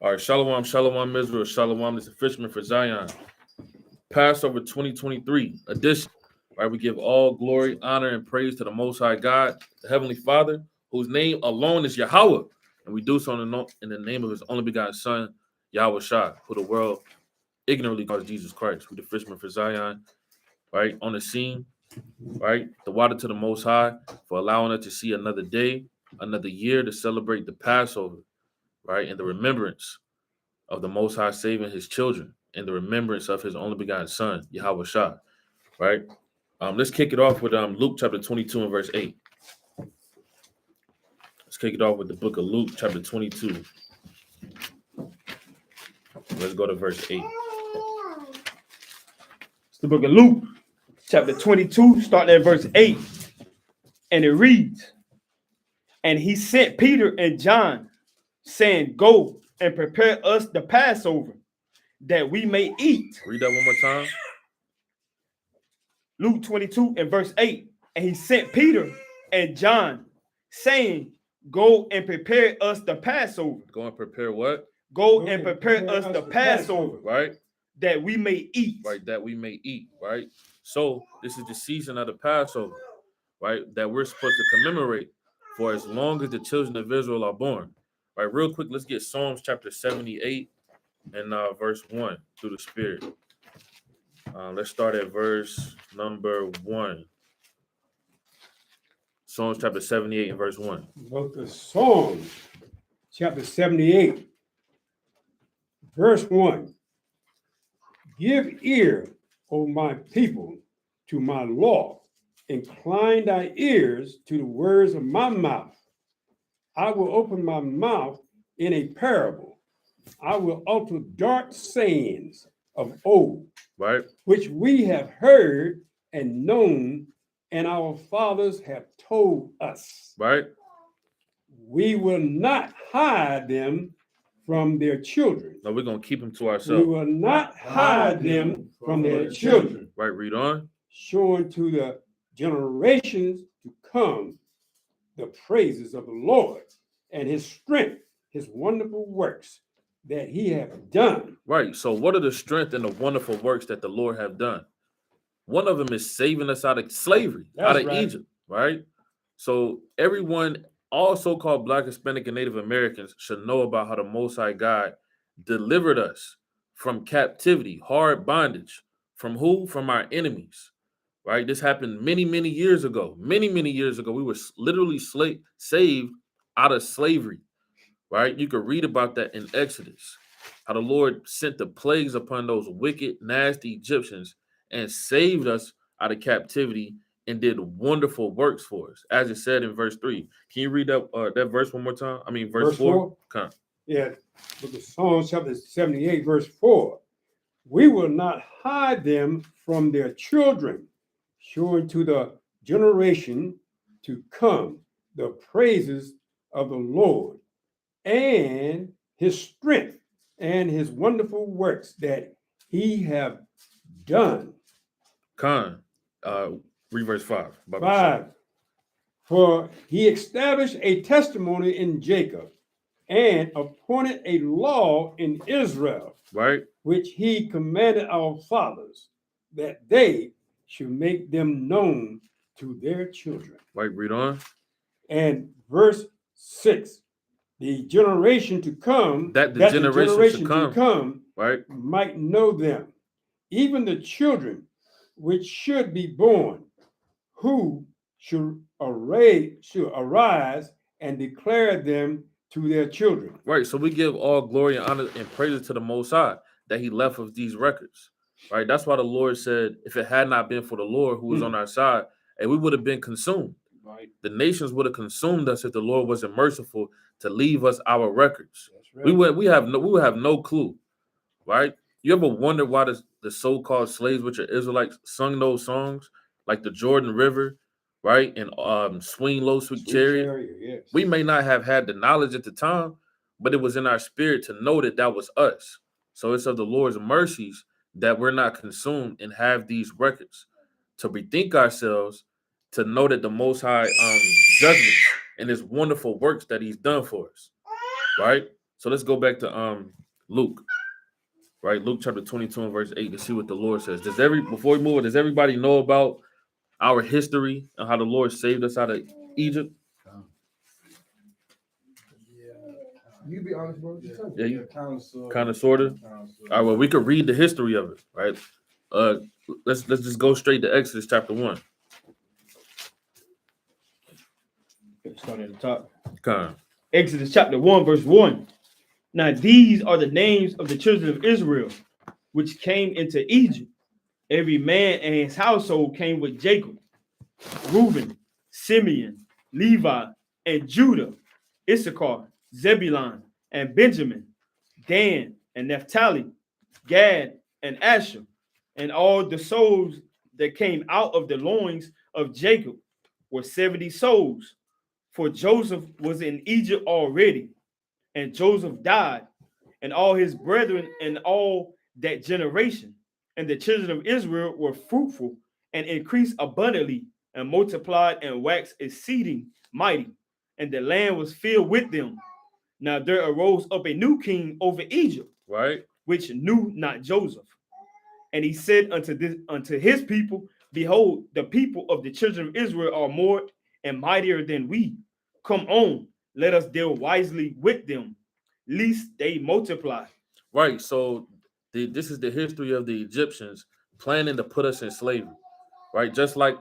All right, Shalom, Shalom, Israel, Shalom. This is Fisherman for Zion. Passover 2023 edition. Right, we give all glory, honor, and praise to the Most High God, the Heavenly Father, whose name alone is Yahweh, and we do so in the name of His only begotten Son, Yahweh Shah, who the world ignorantly calls Jesus Christ. We the Fisherman for Zion, right, on the scene, right, the water to the Most High for allowing us to see another day, another year to celebrate the Passover, right, and the remembrance of the Most High saving His children and the remembrance of His only begotten Son, Yahweh Shah, right? Let's kick it off with Luke chapter 22 and verse 8. Let's kick it off with the book of Luke chapter 22. Let's go to verse 8. It's the book of Luke, chapter 22, starting at verse 8. And it reads, "And he sent Peter and John, saying, Go and prepare us the Passover, that we may eat." Read that one more time. Luke 22 and verse 8. "And he sent Peter and John, saying, Go and prepare us the Passover." Go and prepare what? Go and prepare us the Passover, right? That we may eat. Right, that we may eat, right? So this is the season of the Passover, right? That we're supposed to commemorate for as long as the children of Israel are born. Right, real quick, let's get Psalms chapter 78 and verse 1 through the Spirit. Let's start at verse number 1. Psalms chapter 78 and verse 1. Book of Psalms, chapter 78, verse 1. Give ear, O my people, to my law. Incline thy ears to the words of my mouth. I will open my mouth in a parable. I will utter dark sayings of old, Right, which we have heard and known, and our fathers have told us. right. We will not hide them from their children. No, we're going to keep them to We ourselves. will not hide them from their children, Right, read on. showing to the generations to come the praises of the Lord and his strength, his wonderful works that he hath done. Right, so what are the strength and the wonderful works that the Lord have done? One of them is saving us out of slavery, out of Egypt, right? So everyone, all so-called Black, Hispanic, and Native Americans should know about how the Most High God delivered us from captivity, hard bondage. From who? From our enemies, right? This happened many, many years ago. Many, many years ago. We were literally saved out of slavery, right? You could read about that in Exodus, how the Lord sent the plagues upon those wicked, nasty Egyptians and saved us out of captivity and did wonderful works for us, as it said in verse 3. Can you read that verse one more time? I mean, verse 4? Come. Yeah, Book of Psalms, chapter 78, verse 4. We will not hide them from their children, showing to the generation to come the praises of the Lord and his strength and his wonderful works that he have done. Con, read verse 5. 5. For he established a testimony in Jacob and appointed a law in Israel, Right, which he commanded our fathers, that they should make them known to their children. right, read on. And verse 6, the generation to come, That the generation to come, right, might know them, even the children which should be born, who should arise and declare them to their children. right. So we give all glory and honor and praises to the Most High that he left us these records, right? That's why the Lord said, if it had not been for the Lord who was on our side, and we would have been consumed. Right. The nations would have consumed us if the Lord wasn't merciful to leave us our records. Right. We would have no clue, right? You ever wonder why the so-called slaves, which are Israelites, sung those songs like the Jordan River, right? And Swing Low, Sweet Chariot. Yes. We may not have had the knowledge at the time, but it was in our spirit to know that that was us. So it's of the Lord's mercies that we're not consumed and have these records to bethink ourselves, to know that the Most High judgments and his wonderful works that he's done for us, right? So let's go back to Luke, right? Luke chapter 22 and verse 8 to see what the Lord says. Before we move on, does everybody know about our history and how the Lord saved us out of Egypt? You be honest, bro. Yeah, you kind of sort of. All right, well, we could read the history of it, right? Let's just go straight to Exodus chapter 1. Start at the top. Come. Exodus chapter 1, verse 1. Now these are the names of the children of Israel, which came into Egypt. Every man and his household came with Jacob: Reuben, Simeon, Levi, and Judah, Issachar, Zebulun, and Benjamin, Dan, and Naphtali, Gad, and Asher, and all the souls that came out of the loins of Jacob were 70 souls. For Joseph was in Egypt already, and Joseph died, and all his brethren, and all that generation. And the children of Israel were fruitful and increased abundantly, and multiplied and waxed exceeding mighty, and the land was filled with them. Now there arose up a new king over Egypt, Right, which knew not Joseph. And he said unto his people, Behold, the people of the children of Israel are more and mightier than we. Come on, let us deal wisely with them, lest they multiply. right. So this is the history of the Egyptians planning to put us in slavery, right? Just like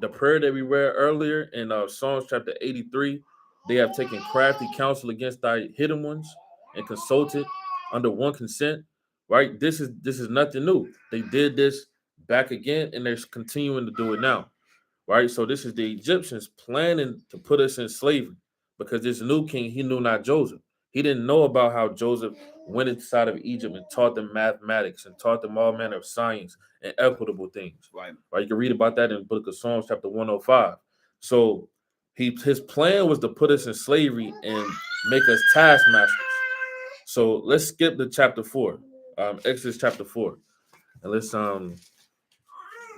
the prayer that we read earlier in Psalms chapter 83, they have taken crafty counsel against thy hidden ones and consulted under one consent, right? This is nothing new. They did this back again, and they're continuing to do it now, right? So this is the Egyptians planning to put us in slavery because this new king, he knew not Joseph. He didn't know about how Joseph went inside of Egypt and taught them mathematics and taught them all manner of science and equitable things. Right. Right. You can read about that in the book of Psalms, chapter 105. So his plan was to put us in slavery and make us taskmasters. So let's skip to chapter 4, Exodus chapter 4. And let's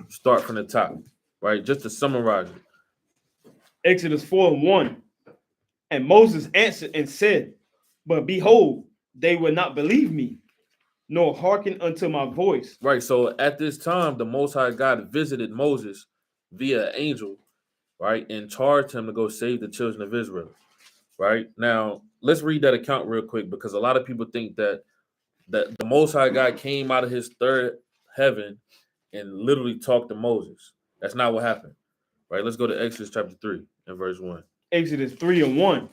start from the top, right? Just to summarize it. Exodus 4 and 1. And Moses answered and said, But behold, they will not believe me, nor hearken unto my voice. Right. So at this time, the Most High God visited Moses via an angel, right, and charged him to go save the children of Israel. Right. Now, let's read that account real quick because a lot of people think that the Most High God came out of his third heaven and literally talked to Moses. That's not what happened. Right. Let's go to Exodus chapter 3 and verse 1. Exodus 3 and 1.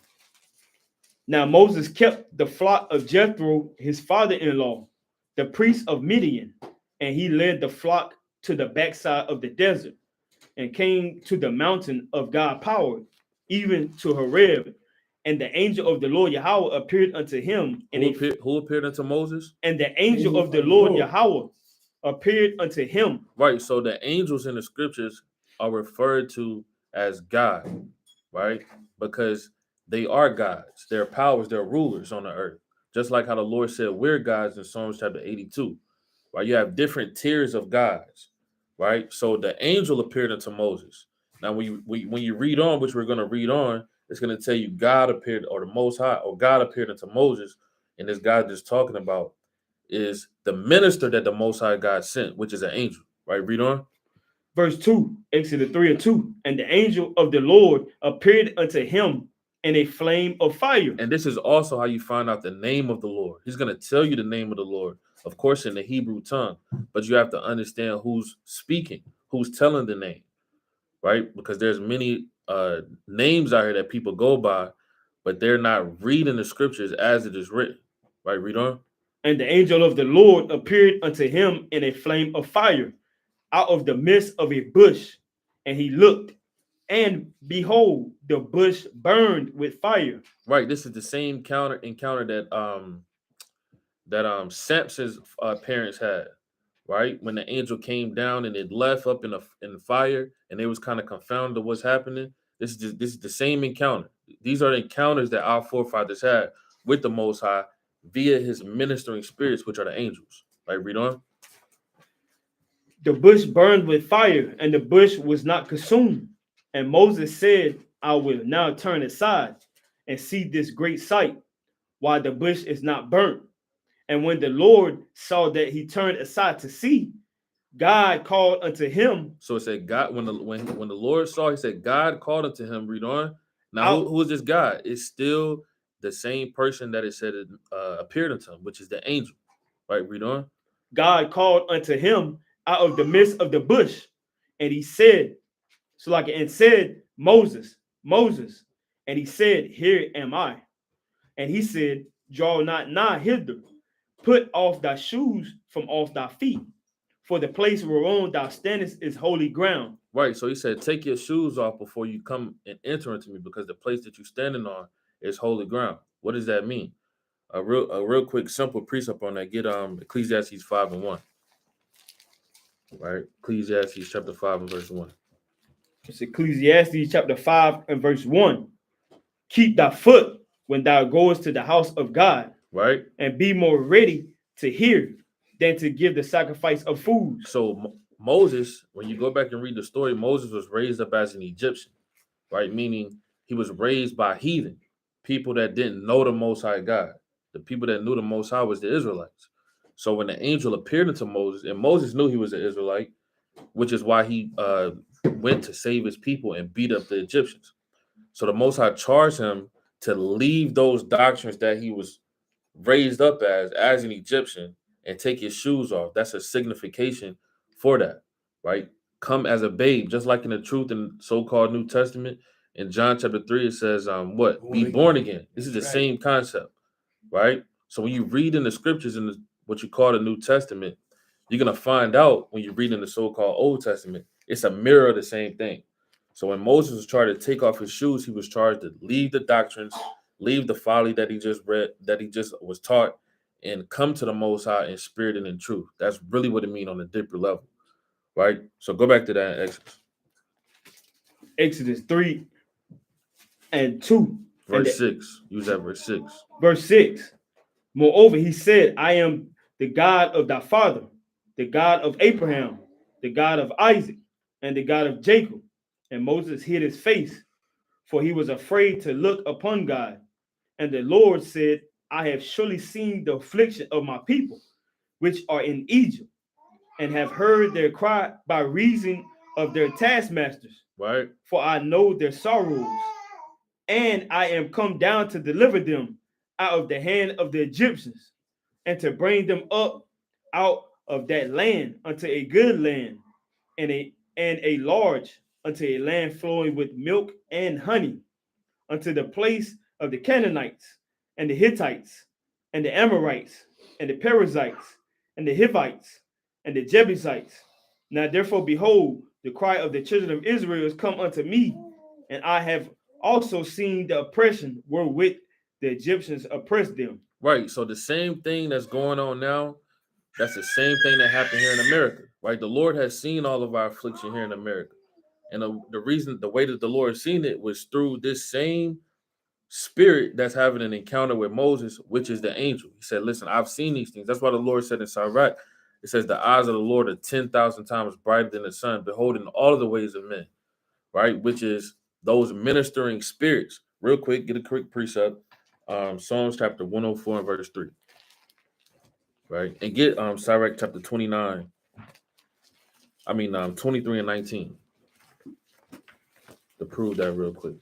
Now Moses kept the flock of Jethro, his father-in-law, the priest of Midian, and he led the flock to the backside of the desert and came to the mountain of God power, even to Horeb. And the angel of the Lord Yahweh appeared unto him. Who appeared unto Moses? And the angel of the Lord Yahweh appeared unto him. Right. So the angels in the scriptures are referred to as God, right? Because they are gods. They're powers. They're rulers on the earth. Just like how the Lord said we're gods in Psalms chapter 82. Right? You have different tiers of gods, right? So the angel appeared unto Moses. Now, when you read on, which we're going to read on, it's going to tell you God appeared, or the Most High, or God appeared unto Moses. And this God that's talking about is the minister that the Most High God sent, which is an angel, right? Read on. Verse 2, Exodus 3 and 2. And the angel of the Lord appeared unto him in a flame of fire. And this is also how you find out the name of the Lord. He's going to tell you the name of the Lord, of course, in the Hebrew tongue, but you have to understand who's speaking, who's telling the name, right? Because there's many names out here that people go by, but they're not reading the scriptures as it is written, right? Read on. And the angel of the Lord appeared unto him in a flame of fire out of the midst of a bush. And he looked, and behold, the bush burned with fire. Right. This is the same encounter that Samson's parents had, right? When the angel came down and it left up in the fire, and they was kind of confounded of what's happening. This is the same encounter. These are the encounters that our forefathers had with the Most High via his ministering spirits, which are the angels. Right, read on. The bush burned with fire, and the bush was not consumed. And Moses said, I will now turn aside and see this great sight, while the bush is not burnt. And when the Lord saw that he turned aside to see, God called unto him. So it said God, when the Lord saw, he said, God called unto him. Read on. Now, out. who is this God? It's still the same person that it said appeared unto him, which is the angel. Right, read on. God called unto him out of the midst of the bush, and he said, and said, Moses, Moses. And he said, Here am I. And he said, Draw not nigh hither, put off thy shoes from off thy feet, for the place whereon thou standest is holy ground. Right, so he said, take your shoes off before you come and enter into me, because the place that you're standing on is holy ground. What does that mean? A real quick, simple precept on that. Get Ecclesiastes 5:1. Right, Ecclesiastes chapter 5 and verse 1. It's Ecclesiastes chapter 5 and verse 1. Keep thy foot when thou goest to the house of God, right, and be more ready to hear than to give the sacrifice of food. So Moses, when you go back and read the story, Moses was raised up as an Egyptian, right? Meaning he was raised by heathen, people that didn't know the Most High God. The people that knew the Most High was the Israelites. So when the angel appeared unto Moses, and Moses knew he was an Israelite, which is why he went to save his people and beat up the Egyptians. So the Most High charged him to leave those doctrines that he was raised up as an Egyptian, and take his shoes off. That's a signification for that, right? Come as a babe, just like in the truth and so-called New Testament. In John chapter 3, it says, be born again. This is the same concept, right? So when you read in the scriptures in what you call the New Testament, you're going to find out when you read in the so-called Old Testament, it's a mirror of the same thing. So when Moses was trying to take off his shoes, he was charged to leave the doctrines, leave the folly that he just read, that he just was taught, and come to the Most High in spirit and in truth. That's really what it means on a deeper level, right? So go back to that in Exodus. Exodus 3 and 2. Verse 6. Use that verse 6. Verse 6. Moreover, he said, I am the God of thy father, the God of Abraham, the God of Isaac, and the God of Jacob. And Moses hid his face, for he was afraid to look upon God. And the Lord said, I have surely seen the affliction of my people, which are in Egypt, and have heard their cry by reason of their taskmasters. Right. For I know their sorrows, and I am come down to deliver them out of the hand of the Egyptians, and to bring them up out of that land unto a good land, and a large, unto a land flowing with milk and honey, unto the place of the Canaanites, and the Hittites, and the Amorites, and the Perizzites, and the Hivites, and the Jebusites. Now therefore, behold, the cry of the children of Israel is come unto me, and I have also seen the oppression wherewith the Egyptians oppressed them. Right. So the same thing that's going on now, that's the same thing that happened here in America, right? The Lord has seen all of our affliction here in America. And the way that the Lord seen it was through this same spirit that's having an encounter with Moses, which is the angel. He said, listen, I've seen these things. That's why the Lord said in Sirach, it says the eyes of the Lord are 10,000 times brighter than the sun, beholding all of the ways of men, right? Which is those ministering spirits. Real quick, get a quick precept. Psalms chapter 104 and verse 3. Right? And get Sirach chapter 29. 23 and 19. To prove that real quick.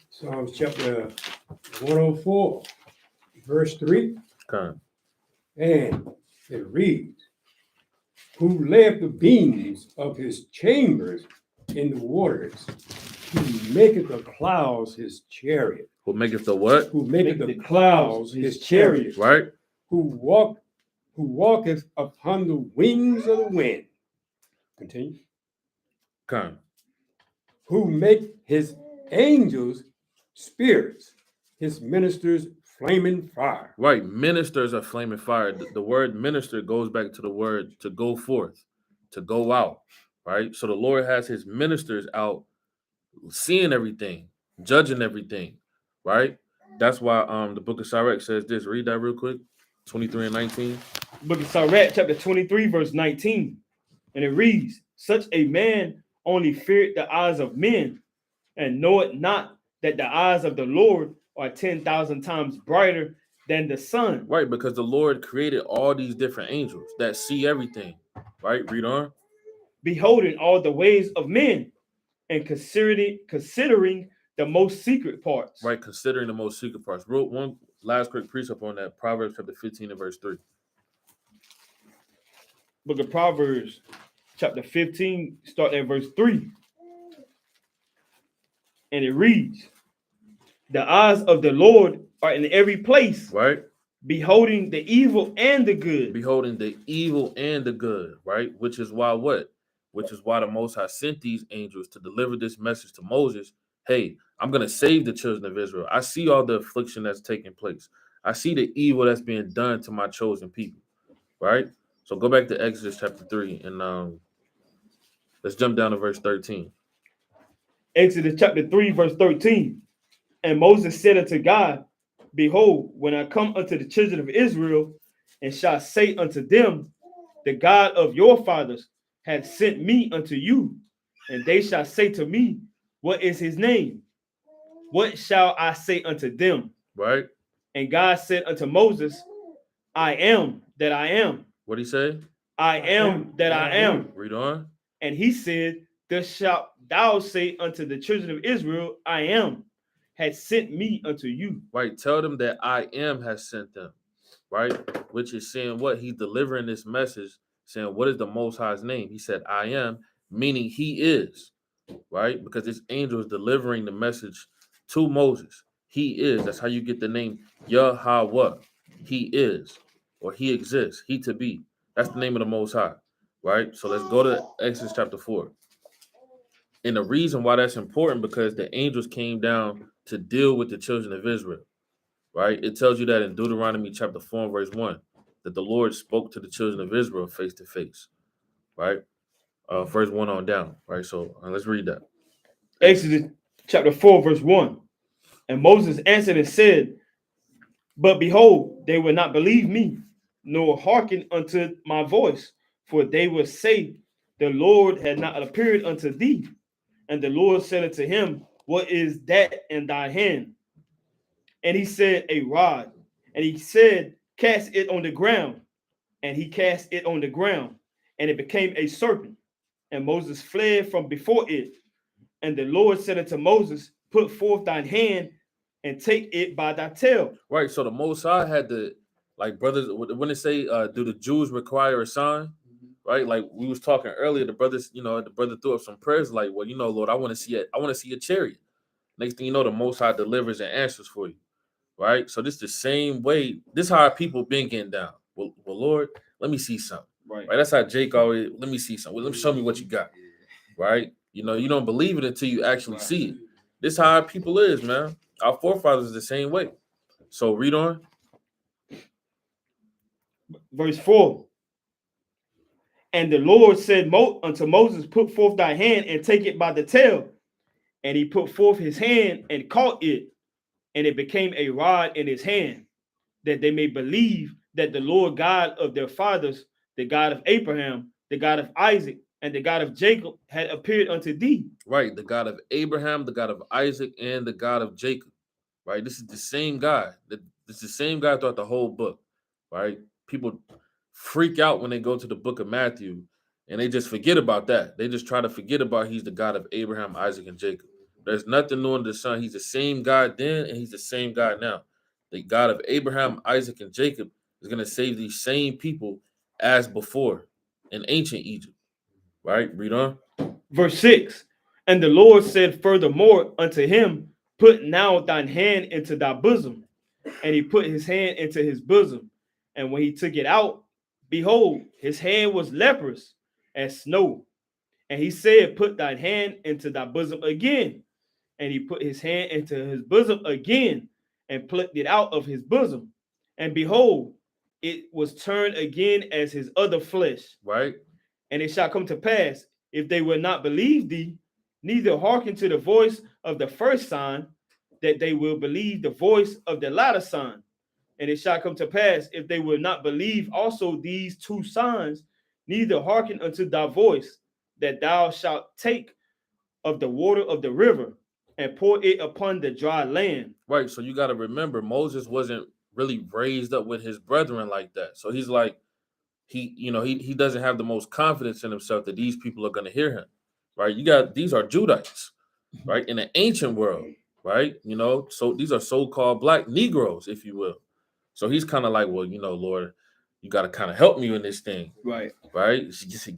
Psalms chapter 104, verse 3. Okay. And it reads, who laid the beams of his chambers in the waters, who maketh the clouds his chariot. Who maketh the what? Who maketh the clouds his chariot. Right? Who walketh upon the wings of the wind. Continue. Okay. Who make his angels spirits, his ministers flaming fire. Right. Ministers are flaming fire. The word minister goes back to the word to go forth, to go out. Right. So the Lord has his ministers out seeing everything, judging everything. Right. That's why the book of Sirach says this. Read that real quick. 23 and 19. Book of Sirach, chapter 23, verse 19. And it reads, such a man only feared the eyes of men, and knoweth not that the eyes of the Lord are 10,000 times brighter than the sun. Right, because the Lord created all these different angels that see everything. Right, read on. Beholding all the ways of men, and considering the most secret parts. Right, considering the most secret parts. Real one last quick precept on that. Proverbs chapter 15 and verse 3. Book of Proverbs, chapter 15, start at verse 3. And it reads, the eyes of the Lord are in every place, Right, beholding the evil and the good. beholding the evil and the good. Right, which is why what? Which is why the Most High sent these angels to deliver this message to Moses. Hey, I'm going to save the children of Israel. I see all the affliction that's taking place. I see the evil that's being done to my chosen people. Right? So go back to Exodus chapter 3 and let's jump down to verse 13. Exodus chapter 3, verse 13. And Moses said unto God, behold, when I come unto the children of Israel, and shall say unto them, the God of your fathers hath sent me unto you, and they shall say to me, what is his name? What shall I say unto them? Right? And God said unto Moses, I am that I am. What'd he say? I am that I am. Read on. And he said, thus shalt thou say unto the children of Israel, I am, has sent me unto you. Right. Tell them that I am has sent them. Right? Which is saying what? He's delivering this message, saying, what is the Most High's name? He said, I am, meaning he is. Right? Because this angel is delivering the message to Moses. He is. That's how you get the name Yahweh. He is, or he exists. He to be. That's the name of the Most High. Right? So let's go to Exodus chapter 4. And the reason why that's important, because the angels came down to deal with the children of Israel. Right? It tells you that in Deuteronomy chapter 4 and verse 1, that the Lord spoke to the children of Israel face to face. Right? Verse 1 on down. Right? So let's read that. Exodus chapter 4, verse 1. And Moses answered and said, but behold, they will not believe me, nor hearken unto my voice, for they will say, the Lord had not appeared unto thee. And the Lord said unto him, what is that in thy hand? And he said, a rod. And he said, cast it on the ground. And he cast it on the ground, and it became a serpent. And Moses fled from before it. And the Lord said unto Moses, put forth thine hand and take it by thy tail. Right. So the Most High had to, like, brothers, when they say, do the Jews require a sign? Right. Like we was talking earlier, the brothers, the brother threw up some prayers like, well, Lord, I want to see it. I want to see a chariot. Next thing you know, the Most High delivers and answers for you. Right. So this the same way. This how our people been getting down. Well, Lord, let me see something. Right. That's how Jake always, let me see something. Well, let me show me what you got. Right. You don't believe it until you actually see it. This how our people is, man. Our forefathers the same way. So read on. Verse 4. And the Lord said unto Moses, put forth thy hand and take it by the tail. And he put forth his hand and caught it, and it became a rod in his hand, that they may believe that the Lord God of their fathers, the God of Abraham, the God of Isaac, and the God of Jacob had appeared unto thee. Right. The God of Abraham, the God of Isaac, and the God of Jacob. Right. This is the same God. This is the same God throughout the whole book. Right. People freak out when they go to the book of Matthew and they just forget about that. They just try to forget about he's the God of Abraham, Isaac, and Jacob. There's nothing new under the sun. He's the same God then and he's the same God now. The God of Abraham, Isaac, and Jacob is going to save these same people as before in ancient Egypt. Right? Read on. Verse 6. And the Lord said furthermore unto him, put now thine hand into thy bosom. And he put his hand into his bosom. And when he took it out, behold, his hand was leprous as snow. And he said, put thine hand into thy bosom again. And he put his hand into his bosom again and plucked it out of his bosom. And behold, it was turned again as his other flesh. Right. And it shall come to pass, if they will not believe thee, neither hearken to the voice of the first sign, that they will believe the voice of the latter sign. And it shall come to pass, if they will not believe also these two signs, neither hearken unto thy voice, that thou shalt take of the water of the river and pour it upon the dry land. Right. So you got to remember, Moses wasn't really raised up with his brethren like that. So he's like, he doesn't have the most confidence in himself that these people are going to hear him, right? These are Judites, right? In the ancient world, right? So these are so-called black Negroes, if you will. So he's kind of like, well, Lord, you got to kind of help me in this thing, Right. right?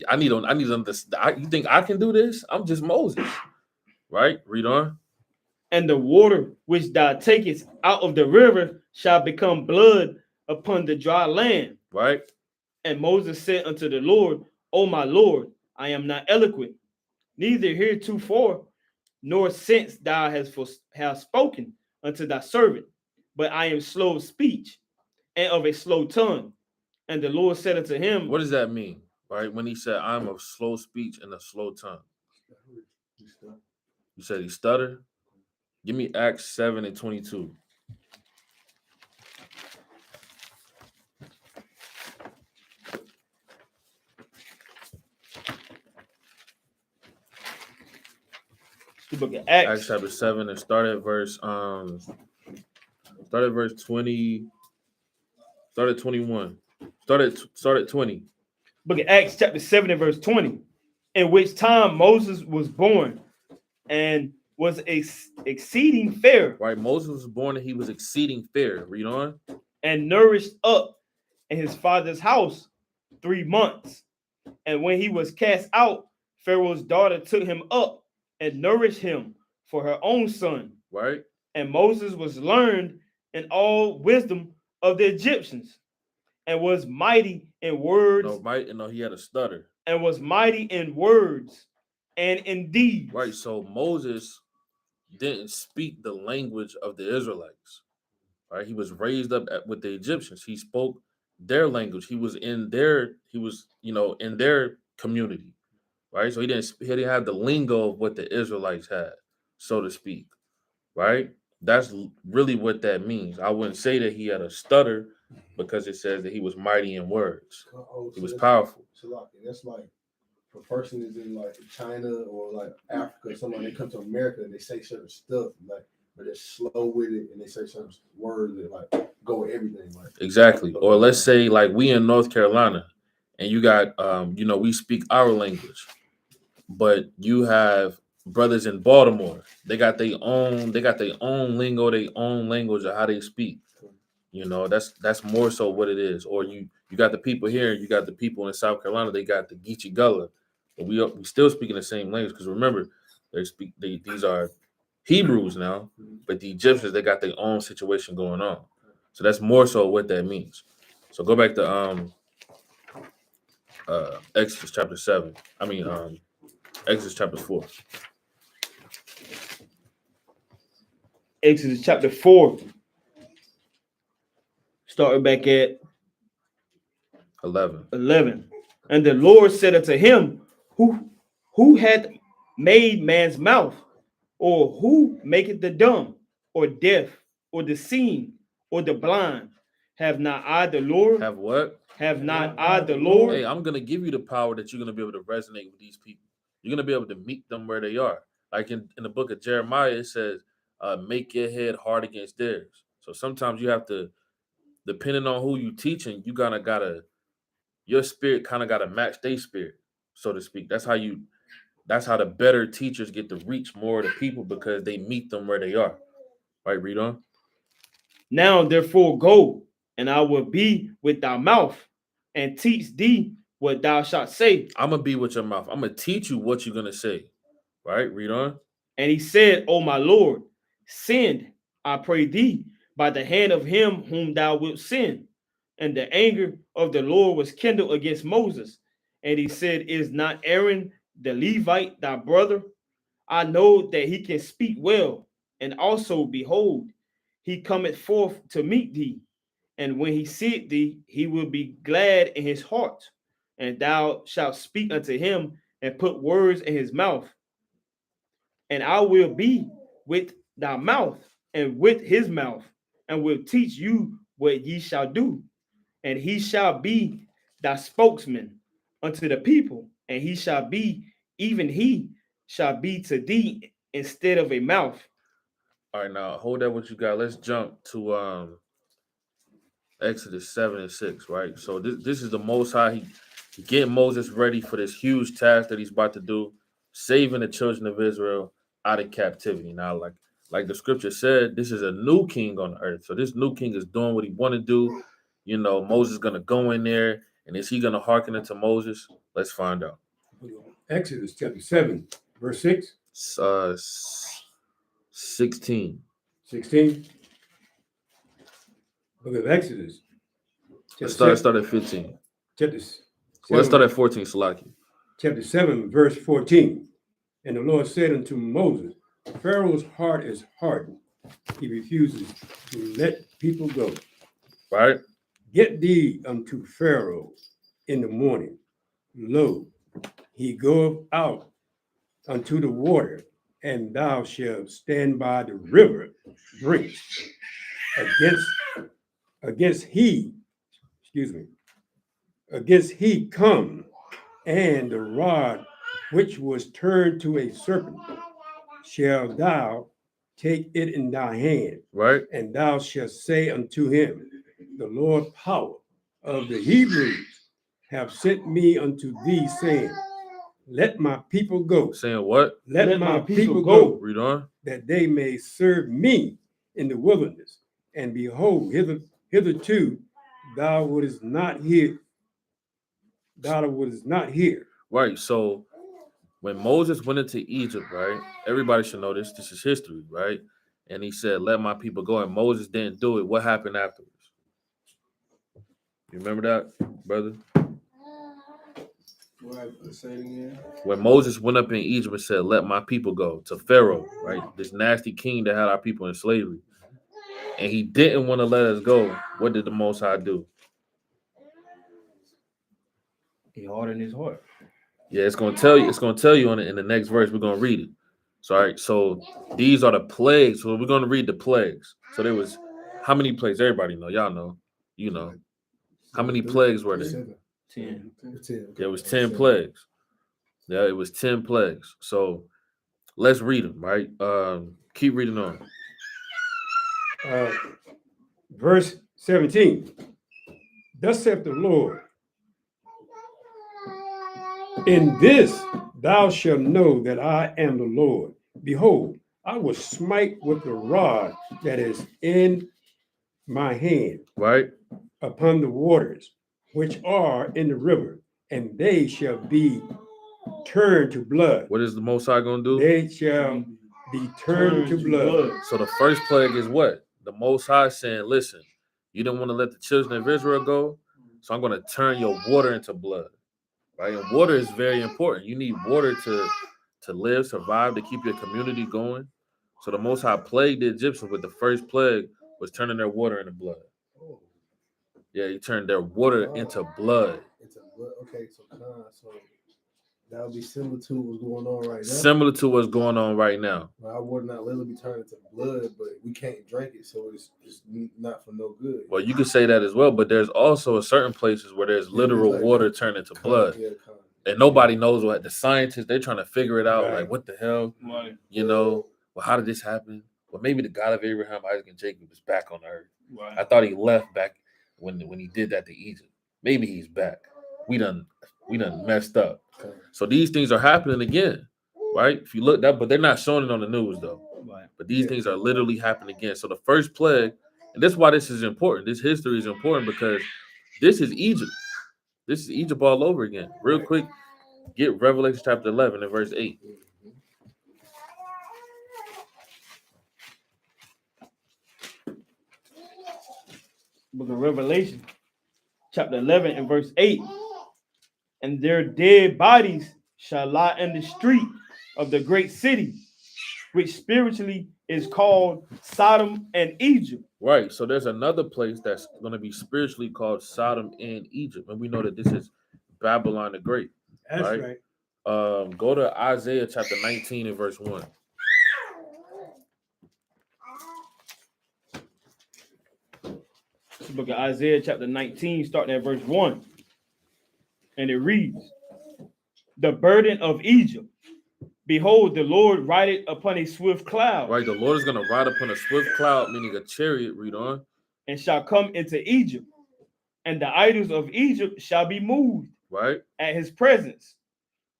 I need to understand. You think I can do this? I'm just Moses, right? Read on. And the water which thou takest out of the river shall become blood upon the dry land. Right. And Moses said unto the Lord, O my Lord, I am not eloquent, neither heretofore, nor since thou hast spoken unto thy servant, but I am slow of speech and of a slow tongue. And the Lord said unto him, What does that mean, right? When he said, I'm of slow speech and a slow tongue. You said he stuttered? Give me Acts 7:22. the book of Acts Acts, chapter 7 and start at verse 20. Start at 21. Start at 20. book of Acts chapter 7 and verse 20, in which time Moses was born and was exceeding fair, Right. Moses was born and he was exceeding fair. Read on. and nourished up in his father's house 3 months. And when he was cast out, Pharaoh's daughter took him up and nourished him for her own son. Right. And Moses was learned in all wisdom of the Egyptians, and was mighty in words. No, he had a stutter. And was mighty in words and in deeds. Right. So Moses didn't speak the language of the Israelites. Right. He was raised up with the Egyptians. He spoke their language. He was in their community. Right. So he didn't have the lingo of what the Israelites had, so to speak. Right. That's really what that means. I wouldn't say that he had a stutter because it says that he was mighty in words. He was powerful. So that's like, if a person is in like China or like Africa, someone they come to America and they say certain stuff, like, but they're slow with it and they say certain words that like go with everything. Like Exactly. Or let's say like we in North Carolina and you got we speak our language, but you have brothers in Baltimore. They got their own lingo, their own language of how they speak. That's more so what it is. Or you got the people here, you got the people in South Carolina, they got the Geechee Gullah. But we still speaking the same language because remember, these are Hebrews now, but the Egyptians, they got their own situation going on. So that's more so what that means. So go back to Exodus chapter 7. Exodus chapter 4. Exodus chapter 4. Starting back at 11. And the Lord said unto him, Who hath made man's mouth? Or who maketh the dumb, or deaf, or the seeing, or the blind? Have not I the Lord? Have what? Have not I the Lord? Hey, I'm going to give you the power that you're going to be able to resonate with these people. You're going to be able to meet them where they are. Like in the book of Jeremiah, it says, make your head hard against theirs. So sometimes you have to, depending on who you teaching, you your spirit kind of got to match their spirit, so to speak. That's how the better teachers get to reach more of the people because they meet them where they are. Right, read on. Now therefore go, and I will be with thy mouth, and teach thee what thou shalt say. I'm going to be with your mouth. I'm going to teach you what you're going to say. Right, read on. And he said, O my Lord, send, I pray thee, by the hand of him whom thou wilt send. And the anger of the Lord was kindled against Moses. And he said, Is not Aaron the Levite thy brother? I know that he can speak well. And also, behold, he cometh forth to meet thee. And when he seeth thee, he will be glad in his heart. And thou shalt speak unto him and put words in his mouth. And I will be with thy mouth and with his mouth, and will teach you what ye shall do. And he shall be thy spokesman unto the people, and he shall be, even he shall be to thee instead of a mouth. All right, now hold that what you got. Let's jump to Exodus 7 and 6, right? So this is the Most High. He getting Moses ready for this huge task that he's about to do, saving the children of Israel out of captivity. Now, like the scripture said, this is a new king on earth. So this new king is doing what he want to do. You know, Moses is gonna go in there, and is he gonna hearken into Moses? Let's find out. Exodus chapter 7, verse 6, 16. 16. Book of Exodus. Let's start at 15. Chapter Let's 7, start at 14, Salaki. chapter 7, verse 14. And the Lord said unto Moses, Pharaoh's heart is hardened. He refuses to let people go. Right? Get thee unto Pharaoh in the morning. Lo, he goeth out unto the water, and thou shalt stand by the river brinks against he come, and the rod which was turned to a serpent shall thou take it in thy hand, Right? and thou shalt say unto him, the Lord power of the Hebrews have sent me unto thee, saying, let my people go. Saying what? Let my people go, Read on. that they may serve me in the wilderness. And behold, hitherto thou wouldest not hear. Right. So when Moses went into Egypt, right? Everybody should know this. This is history, right? And he said, let my people go. And Moses didn't do it. What happened afterwards? You remember that, brother? Say it again. When Moses went up in Egypt and said, let my people go to Pharaoh, right? This nasty king that had our people in slavery. And he didn't want to let us go. What did the Most High do? He hardened his heart. Yeah, it's gonna tell you on it in the next verse. We're gonna read it. So, all right, so these are the plagues. So we're gonna read the plagues. So there was how many plagues? Everybody know, y'all know, you know. How many plagues were there? 10. 10. There was 10 plagues. Yeah, it was 10 plagues. So let's read them, right? Keep reading on. Verse 17. Thus saith the Lord, in this thou shalt know that I am the Lord. Behold, I will smite with the rod that is in my hand Right? upon the waters which are in the river, and they shall be turned to blood. What is the Most High gonna do? They shall be turned to blood. So the first plague is what? The Most High saying, listen, you don't want to let the children of Israel go, so I'm going to turn your water into blood. Right? And water is very important. You need water to live, survive, to keep your community going. So the Most High plagued the Egyptians with the first plague was turning their water into blood. Yeah, he turned their water into blood. Okay, so that would be similar to what's going on right now. Similar to what's going on right now. Well, our water not literally be turned into blood, but we can't drink it, so it's not for no good. Well, you could say that as well, but there's also a certain places where there's literal like water turned into blood. And nobody knows what the scientists, they're trying to figure it out. Right. Like, what the hell? Right. You know, well, how did this happen? Well, maybe the God of Abraham, Isaac, and Jacob is back on earth. Right. I thought he left back when he did that to Egypt. Maybe he's back. We done messed up. Okay. So these things are happening again, right? If you look that, but they're not showing it on the news though. Right. But these things are literally happening again. So the first plague, and that's why this is important. This history is important because this is Egypt. This is Egypt all over again. Real quick, get Revelation chapter 11 and verse 8. Book of Revelation, chapter 11 and verse 8. And their dead bodies shall lie in the street of the great city, which spiritually is called Sodom and Egypt. Right. So there's another place that's going to be spiritually called Sodom and Egypt. And we know that this is Babylon the Great. That's Right. right. Go to Isaiah chapter 19 and verse 1. The book of Isaiah chapter 19, starting at verse 1. And it reads, the burden of Egypt. Behold, the Lord rideth upon a swift cloud. Right. The Lord is going to ride upon a swift cloud, meaning a chariot. Read on. and shall come into Egypt, and the idols of Egypt shall be moved right? at his presence,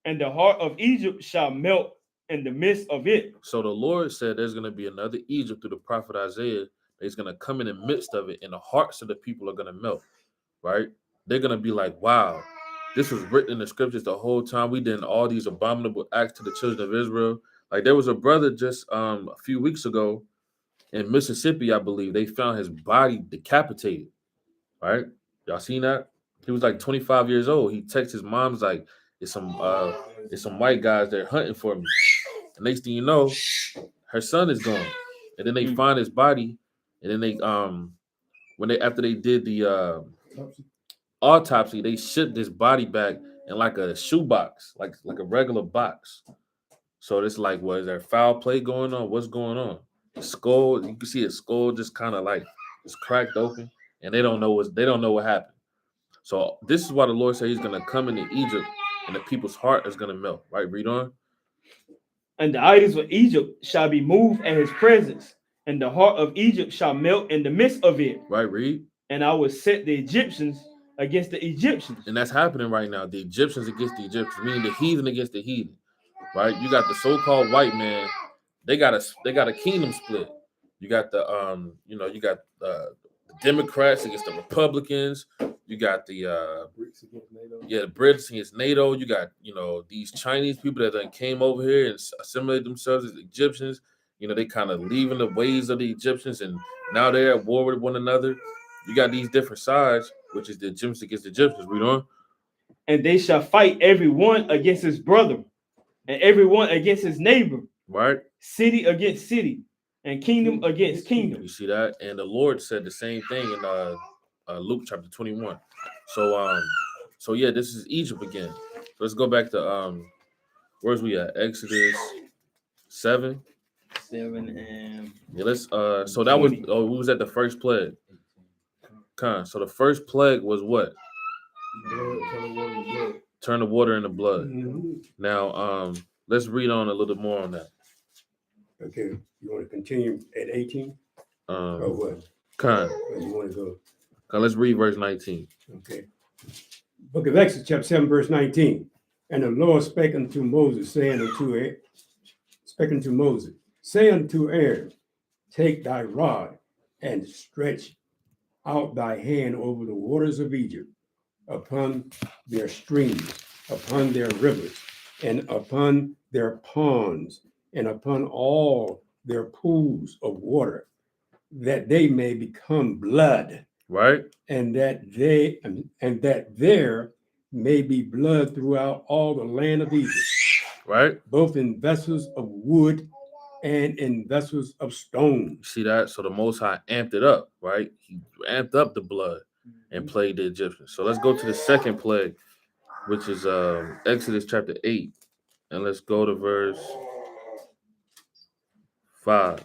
and the heart of Egypt shall melt in the midst of it. So the Lord said there's going to be another Egypt through the prophet Isaiah. He's going to come in the midst of it, and the hearts of the people are going to melt, right? They're going to be like, wow, this was written in the scriptures the whole time. We did all these abominable acts to the children of Israel. Like there was a brother just a few weeks ago in Mississippi, I believe. They found his body decapitated, right? Y'all seen that? He was like 25 years old. He texts his mom's like, it's some white guys there hunting for me. The next thing you know, her son is gone. And then they find his body, and then they after they did the autopsy, they shipped this body back in like a shoebox, like a regular box. So it's like, is there foul play going on? What's going on? The skull, you can see his skull just kind of like it's cracked open, and they don't know what happened. So this is why the Lord said he's gonna come into Egypt, and the people's heart is gonna melt. Right, read on. And the idols of Egypt shall be moved at his presence, and the heart of Egypt shall melt in the midst of it. Right, read. And I will set the Egyptians against the Egyptians. And that's happening right now. The Egyptians against the Egyptians, meaning the heathen against the heathen. Right? You got the so-called white man. They got a kingdom split. You got the you got the Democrats against the Republicans. You got the Brits against NATO. the Brits against NATO. You got these Chinese people that then came over here and assimilated themselves as Egyptians. They kind of leaving the ways of the Egyptians, and now they're at war with one another. You got these different sides, which is the Egyptians against the Egyptians. Read on. And they shall fight every one against his brother, and every one against his neighbor. Right. City against city, and kingdom against kingdom. You see that? And the Lord said the same thing in Luke chapter 21. So yeah, this is Egypt again. So let's go back to where's we at? Exodus 7. 7 and Yeah, let's so that was 20. we was at the first plague. So the first plague was what? Turn the water into blood. Mm-hmm. Now let's read on a little more on that. Okay, you want to continue at 18 or what? Or you want to go? Let's read verse 19. Okay. Book of Exodus, chapter 7, verse 19. And the Lord spake unto Moses, saying unto Aaron, take thy rod and stretch out thy hand over the waters of Egypt, upon their streams, upon their rivers, and upon their ponds, and upon all their pools of water, that they may become blood. Right? And that there may be blood throughout all the land of Egypt, Right? both in vessels of wood and in vessels of stone. You see that? So the Most High amped it up, right? He amped up the blood and played the Egyptians. So let's go to the second plague, which is Exodus chapter 8. And let's go to verse 5.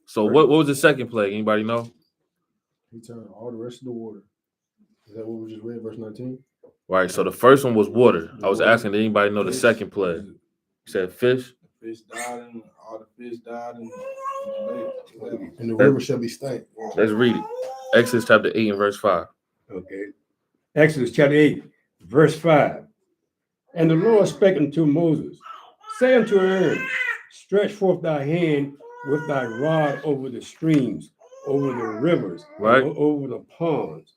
So what was the second plague? Anybody know? He turned all the rest of the water. Is that what we just read, verse 19? Right. So the first one was water. I was asking, did anybody know the second plague? You said fish? The fish died and all the fish died and And the river shall be stank. Let's read it. Exodus chapter 8 and verse 5. Okay. Exodus chapter 8, verse 5. And the Lord spake unto Moses, say unto Aaron, stretch forth thy hand with thy rod over the streams, over the rivers, Right. and over the ponds,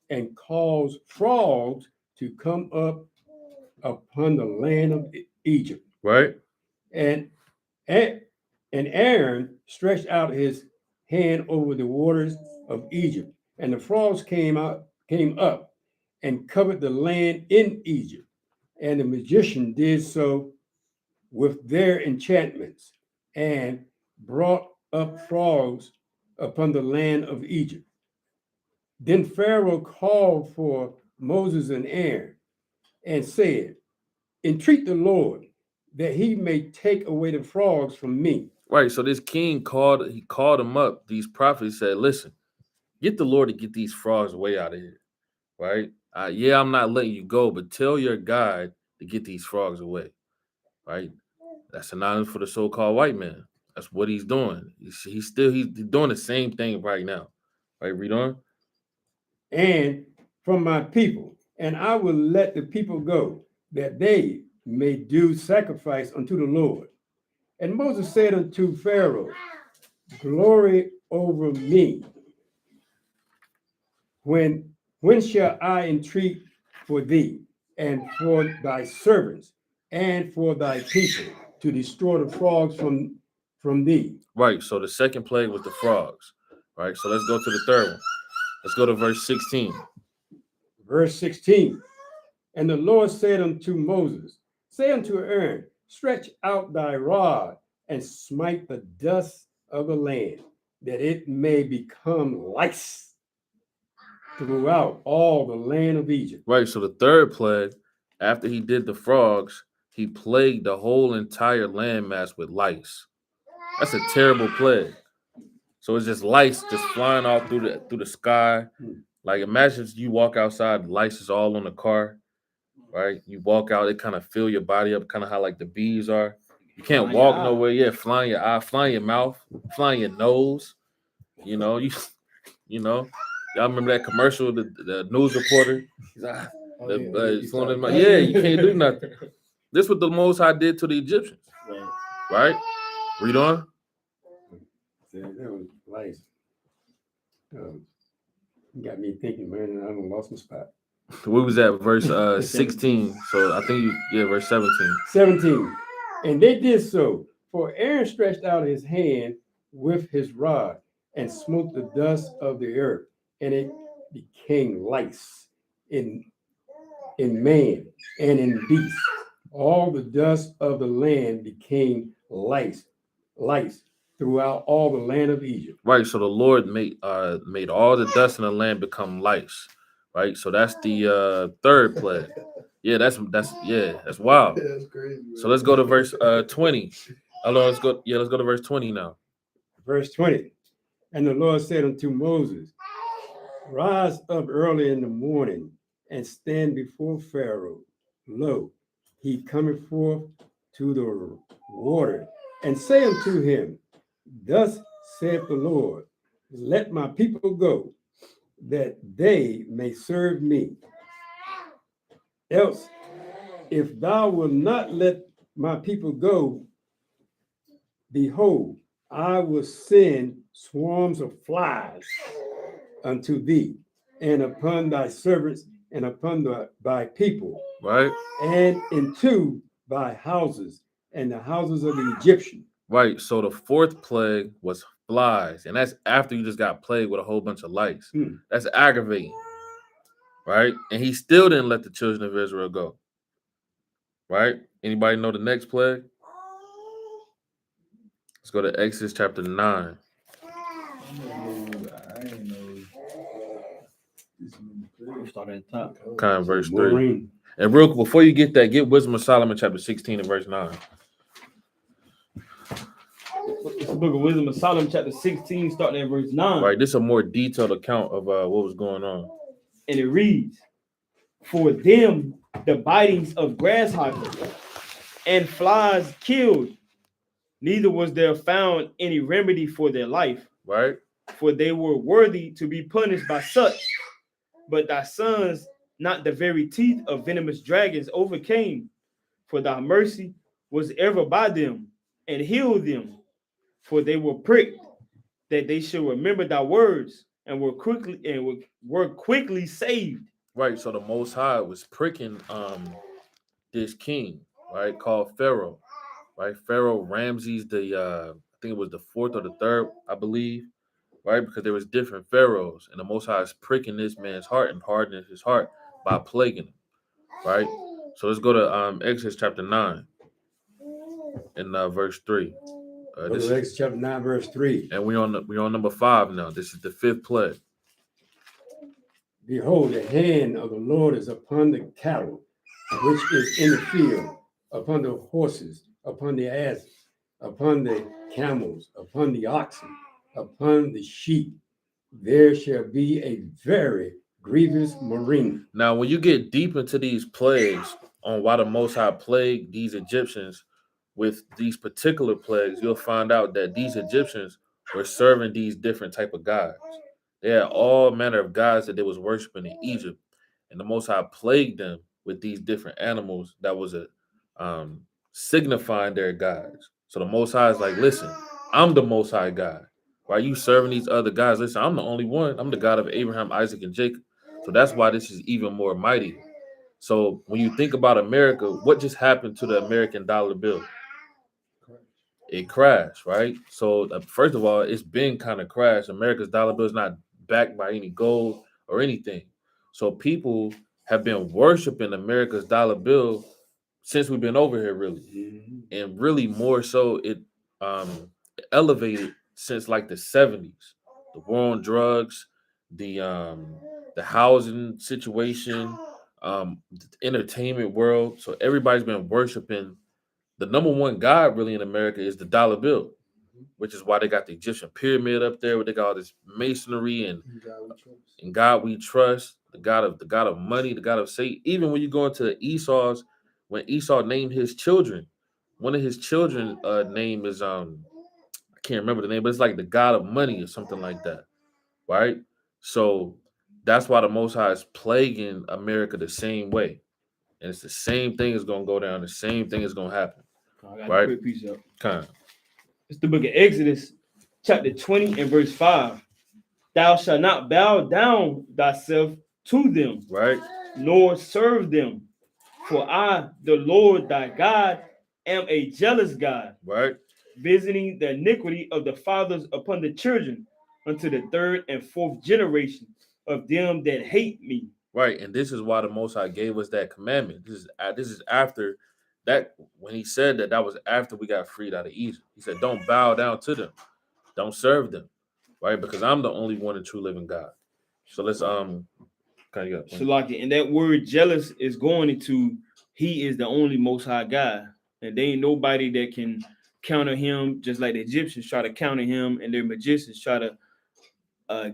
and cause frogs to come up upon the land of Egypt. Right? And Aaron stretched out his hand over the waters of Egypt, and the frogs came up and covered the land in Egypt. And the magician did so with their enchantments, and brought up frogs upon the land of Egypt. Then Pharaoh called for Moses and Aaron and said, entreat the Lord that he may take away the frogs from me. Right. So this king called them up. These prophets said, listen, get the Lord to get these frogs way out of here. Right? Yeah, I'm not letting you go, but tell your God to get these frogs away. Right? That's synonymous for the so-called white man. That's what he's doing. He's doing the same thing right now. Right, read on. and from my people, and I will let the people go, that they may do sacrifice unto the Lord. And Moses said unto Pharaoh, glory over me. When shall I entreat for thee and for thy servants and for thy people to destroy the frogs from thee? Right. So the second plague was the frogs. Right. So let's go to the third one. Let's go to verse 16. Verse 16. And the Lord said unto Moses, say unto Aaron, stretch out thy rod and smite the dust of the land, that it may become lice throughout all the land of Egypt. Right. So the third plague, after he did the frogs, he plagued the whole entire landmass with lice. That's a terrible plague. So it's just lice just flying all through the sky. Like imagine if you walk outside, lice is all on the car, right? You walk out, it kind of fill your body up, kind of how like the bees are. You can't Flying your walk eye. nowhere. Yeah, flying your eye, flying your mouth, flying your nose. You know, y'all remember that commercial, the news reporter? He's like, it's flying in my- yeah, you can't do nothing. This is what the Most High did to the Egyptians, right? Read on. That was lice. Got me thinking, man, I done lost my spot. We was at verse 16. So I think verse 17. 17. And they did so, for Aaron stretched out his hand with his rod and smote the dust of the earth, and it became lice in man and in beast. All the dust of the land became lice throughout all the land of Egypt. Right. So the Lord made all the dust in the land become lice. Right. So that's the third plague. Yeah, that's wild. That's crazy. So let's go to verse 20. Let's go to verse 20 now. Verse 20. And the Lord said unto Moses, rise up early in the morning and stand before Pharaoh. Lo, he cometh forth to the water, and say unto him, thus saith the Lord, let my people go, that they may serve me. Else, if thou wilt not let my people go, behold, I will send swarms of flies unto thee, and upon thy servants, and upon thy people, Right. and into thy houses, and the houses of the Egyptians. Right. So the fourth plague was flies, and that's after you just got plagued with a whole bunch of lice. That's aggravating. Right. And he still didn't let the children of Israel go. Right. Anybody know the next plague? Let's go to Exodus chapter 9. I ain't know. Start at the top. Kind of verse 3. Maureen. And real quick, before you get that, get Wisdom of Solomon chapter 16 and verse 9. It's the book of Wisdom of Solomon, chapter 16, starting at verse 9. Right. This is a more detailed account of what was going on. And it reads, for them the bitings of grasshoppers and flies killed, neither was there found any remedy for their life. Right. For they were worthy to be punished by such. But thy sons, not the very teeth of venomous dragons, overcame. For thy mercy was ever by them, and healed them. For they were pricked, that they should remember thy words, and were quickly saved. Right. So the Most High was pricking this king, right, called Pharaoh. Right. Pharaoh Ramses I think it was the fourth or the third, I believe. Right, because there was different pharaohs, and the Most High is pricking this man's heart and hardening his heart by plaguing him. Right, so let's go to Exodus chapter 9 and verse 3. Exodus chapter 9, verse 3. And we're on number 5 now. This is the fifth plague. Behold, the hand of the Lord is upon the cattle, which is in the field, upon the horses, upon the asses, upon the camels, upon the oxen, upon the sheep. There shall be a very grievous marine. Now, when you get deep into these plagues on why the Most High plagued these Egyptians with these particular plagues, you'll find out that these Egyptians were serving these different type of gods. They had all manner of gods that they was worshiping in Egypt, and the Most High plagued them with these different animals that was a signifying their gods. So the Most High is like, listen, I'm the Most High God. Why are you serving these other gods? Listen, I'm the only one. I'm the God of Abraham, Isaac, and Jacob. So that's why this is even more mighty. So when you think about America, what just happened to the American dollar bill? It crashed, right? So first of all, it's been kind of crashed. America's dollar bill is not backed by any gold or anything. So people have been worshiping America's dollar bill since we've been over here, really, and really more so it elevated since like the 70s. The war on drugs, the housing situation, the entertainment world. So everybody's been worshiping the number one god really in America is the dollar bill, which is why they got the Egyptian pyramid up there, where they got all this masonry and God we trust, the God of money, the God of Satan. Even when you go into Esau's, when Esau named his children, one of his children name is I can't remember the name, but it's like the God of money or something like that, right? So that's why the Most High is plaguing America the same way, and it's the same thing is gonna go down. The same thing is gonna happen. I got Right. a quick piece up. Kind of. It's the book of Exodus, chapter 20 and verse 5. Thou shalt not bow down thyself to them, Right. nor serve them. For I, the Lord thy God, am a jealous God, Right. visiting the iniquity of the fathers upon the children unto the third and fourth generation of them that hate me. Right. And this is why the Most High gave us that commandment. This is after that, when he said that, that was after we got freed out of Egypt. He said, don't bow down to them, don't serve them, right? Because I'm the only one and true living God. So let's kind of Shalaki, and that word jealous is going into he is the only most high God. And there ain't nobody that can counter him, just like the Egyptians try to counter him, and their magicians try to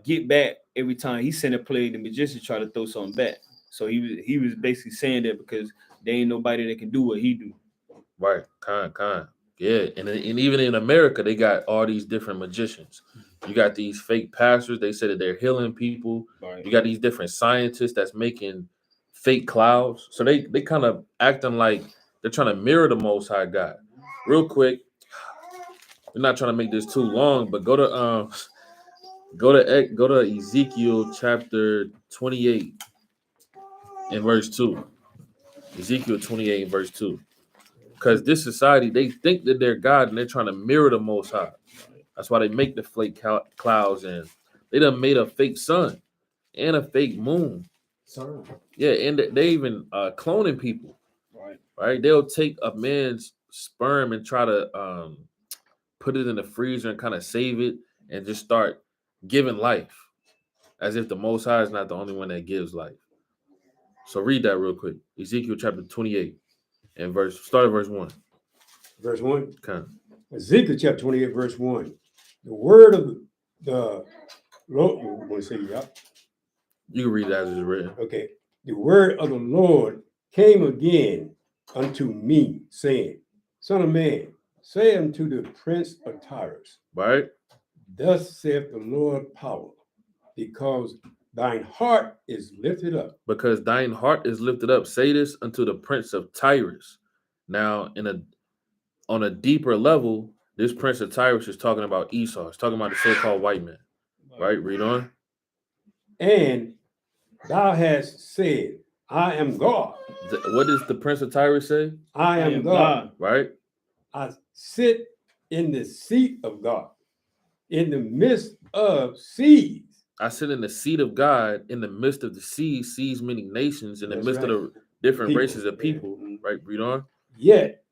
get back every time he sent a plague. The magicians try to throw something back. So he was basically saying that because there ain't nobody that can do what he do. Right. Kind. Yeah. And even in America, they got all these different magicians. You got these fake pastors. They say that they're healing people. Right. You got these different scientists that's making fake clouds. So they kind of acting like they're trying to mirror the Most High God. Real quick, we're not trying to make this too long, but go to Ezekiel chapter 28 and verse 2. Ezekiel 28 and verse 2. Because this society, they think that they're God and they're trying to mirror the Most High. That's why they make the fake clouds, and they done made a fake sun and a fake moon. Sorry. Yeah, and they even cloning people. Right? They'll take a man's sperm and try to put it in the freezer and kind of save it and just start giving life, as if the Most High is not the only one that gives life. So read that real quick. Ezekiel chapter 28 and start at verse 1. Verse 1. Okay. Ezekiel chapter 28, verse 1. The word of the Lord, want to say that? You can read it as it's written. Okay. The word of the Lord came again unto me, saying, Son of man, say unto the prince of Tyrus, Right? Thus saith the Lord power, because thine heart is lifted up. Because thine heart is lifted up. Say this unto the prince of Tyrus. Now, on a deeper level, this prince of Tyrus is talking about Esau. It's talking about the so-called white man. Right? Read on. And thou hast said, I am God. What does the prince of Tyrus say? I am God. Right? I sit in the seat of God, in the midst of seas. I sit in the seat of God in the midst of the seas many nations, in the That's midst right. of the different People. races of people. Yeah. Right? Read on. Yet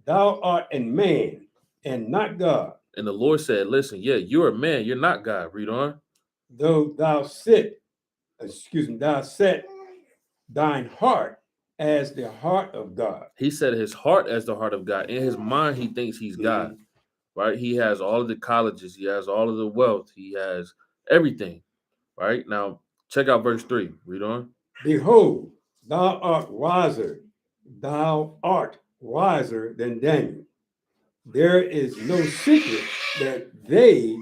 thou art a man and not God. And the Lord said, listen, yeah, you're a man, you're not God. Read on. Though thou set thine heart as the heart of God. He set his heart as the heart of God. In his mind, he thinks he's God. Right? He has all of the colleges, he has all of the wealth, he has everything. Right? Now, check out verse 3. Read on. Behold, thou art wiser than Daniel. There is no secret that they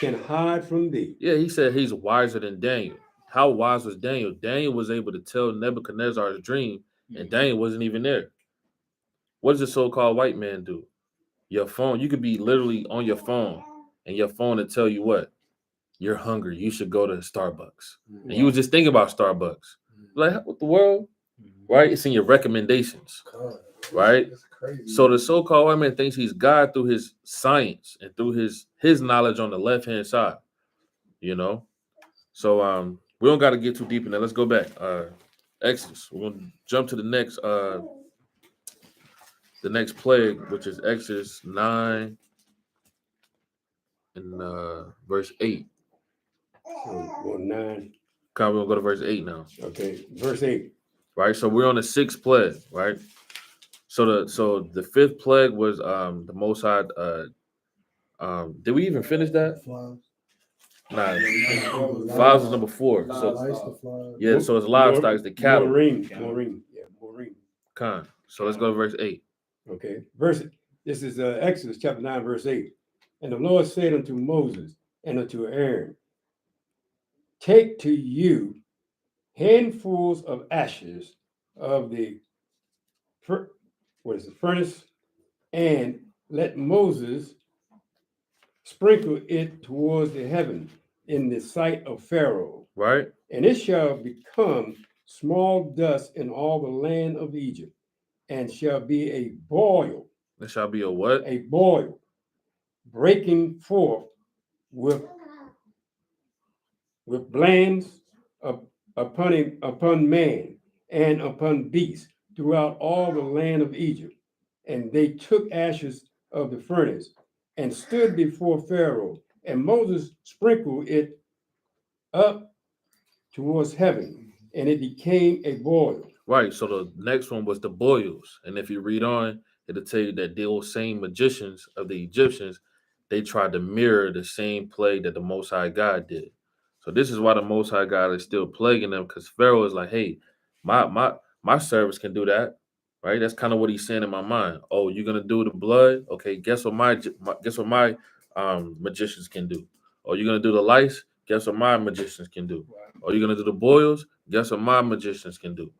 can hide from thee. Yeah, he said he's wiser than Daniel. How wise was Daniel? Daniel was able to tell Nebuchadnezzar's dream, and Daniel wasn't even there. What does the so-called white man do? Your phone, you could be literally on your phone, and your phone will tell you what? You're hungry. You should go to Starbucks. And you was just thinking about Starbucks. Like, what the world? Right? It's in your recommendations. God, Right? that's crazy. So the so-called white man thinks he's God through his science and through his knowledge on the left-hand side. You know? So we don't got to get too deep in there. Let's go back. Exodus. We're gonna jump to the next plague, which is Exodus 9 and verse 8. So, 9. We're gonna go to verse 8 now. Okay, verse 8. Right. So we're on the 6th plague, right? So the 5th plague was the Most High. Did we even finish that? Flies. Nah. Flies. 5 is number 4. Lice, So the flies. yeah, so it's livestock, it's the cattle. Maureen. Yeah, Maureen. Con. So let's go to verse 8. Okay, this is Exodus chapter 9, verse 8. And the Lord said unto Moses and unto Aaron, take to you handfuls of ashes of the furnace, and let Moses sprinkle it towards the heaven in the sight of Pharaoh, Right? and it shall become small dust in all the land of Egypt, and shall be a boil, There shall be a what? breaking forth with blands upon man and upon beast throughout all the land of Egypt. And they took ashes of the furnace and stood before Pharaoh, and Moses sprinkled it up towards heaven, and it became a boil. Right. So the next one was the boils. And if you read on, it'll tell you that those same magicians of the Egyptians, they tried to mirror the same plague that the Most High God did. So this is why the Most High God is still plaguing them, because Pharaoh is like, hey, my servants can do that. Right? That's kind of what he's saying in my mind. Oh, you're gonna do the blood? Okay, guess what my magicians can do? Oh, you're gonna do the lice? Guess what my magicians can do? Oh, you're gonna do the boils? Guess what my magicians can do?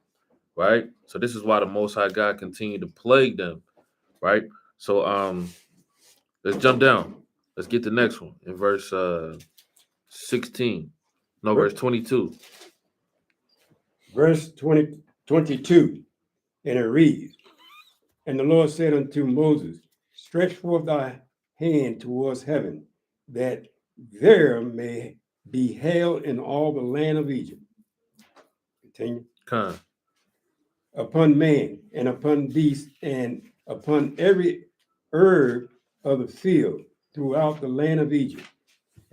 Right? So this is why the Most High God continued to plague them, right? So let's jump down. Let's get the next one in verse 16. No, verse 22. Verse 22, and it reads, and the Lord said unto Moses, stretch forth thy hand towards heaven, that there may be hail in all the land of Egypt. Continue. Con. Upon man and upon beast and upon every herb of the field throughout the land of Egypt.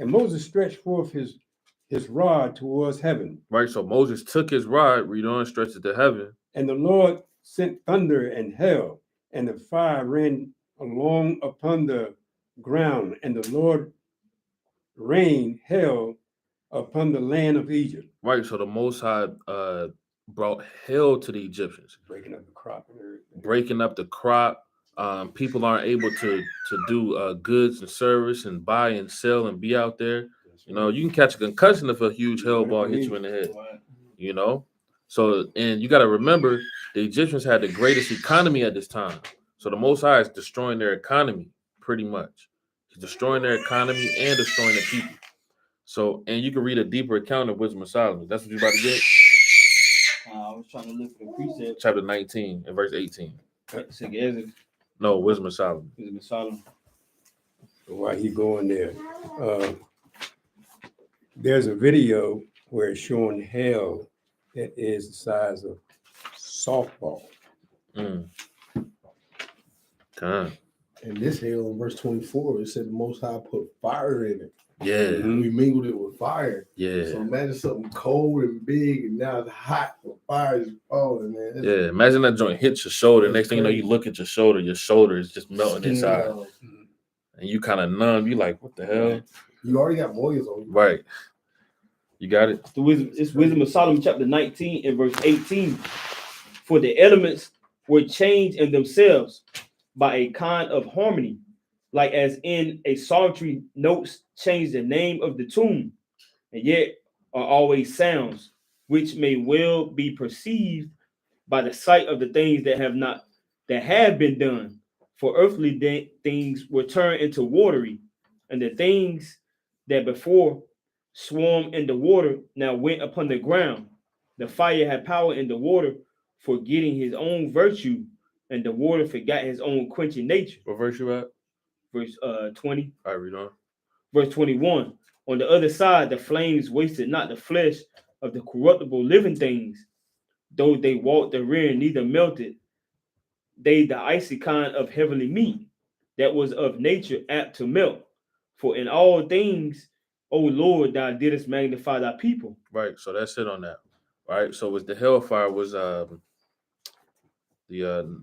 And Moses stretched forth his rod towards heaven. Right. So Moses took his rod, read on, stretched it to heaven. And the Lord sent thunder and hail, and the fire ran along upon the ground, and the Lord rained hail upon the land of Egypt. Right. So the Most High brought hail to the Egyptians, breaking up the crop and everything. breaking up the crop. People aren't able to do goods and service and buy and sell and be out there. You know, you can catch a concussion if a huge hail ball hits you in the head. You know, so and you got to remember the Egyptians had the greatest economy at this time. So the Most High is destroying their economy pretty much. He's destroying their economy and destroying the people. So, and you can read a deeper account of Wisdom of Solomon. That's what you're about to get. I was trying to look for the precept. Chapter 19 and verse 18. Exodus. No, Wisdom of Solomon. Wisdom of Solomon. While he going there, there's a video where it's showing hail that is the size of softball. Con. And this hail in verse 24, it said the Most High put fire in it. Yeah. And we mingled it with fire. Yeah. So imagine something cold and big, and now it's hot. The fire is falling, man. That's Yeah. Imagine that joint hits your shoulder. Next thing you know, you look at your shoulder is just melting inside. And you kind of numb. You like, what the hell? You already got boils on you. Right. You got it? It's Wisdom of Solomon, chapter 19 and verse 18. For the elements were changed in themselves by a kind of harmony, like as in a psaltery notes change the name of the tomb, and yet are always sounds, which may well be perceived by the sight of the things that have been done. For earthly things were turned into watery, and the things that before swarmed in the water now went upon the ground. The fire had power in the water, forgetting his own virtue, and the water forgot his own quenching nature. What verse you at? Verse 20. All right, read on. Verse 21. On the other side, the flames wasted not the flesh of the corruptible living things, though they walked therein, neither melted they the icy kind of heavenly meat that was of nature apt to melt. For in all things, O Lord, thou didst magnify thy people. Right, so that's it on that. Right, so was the hellfire was the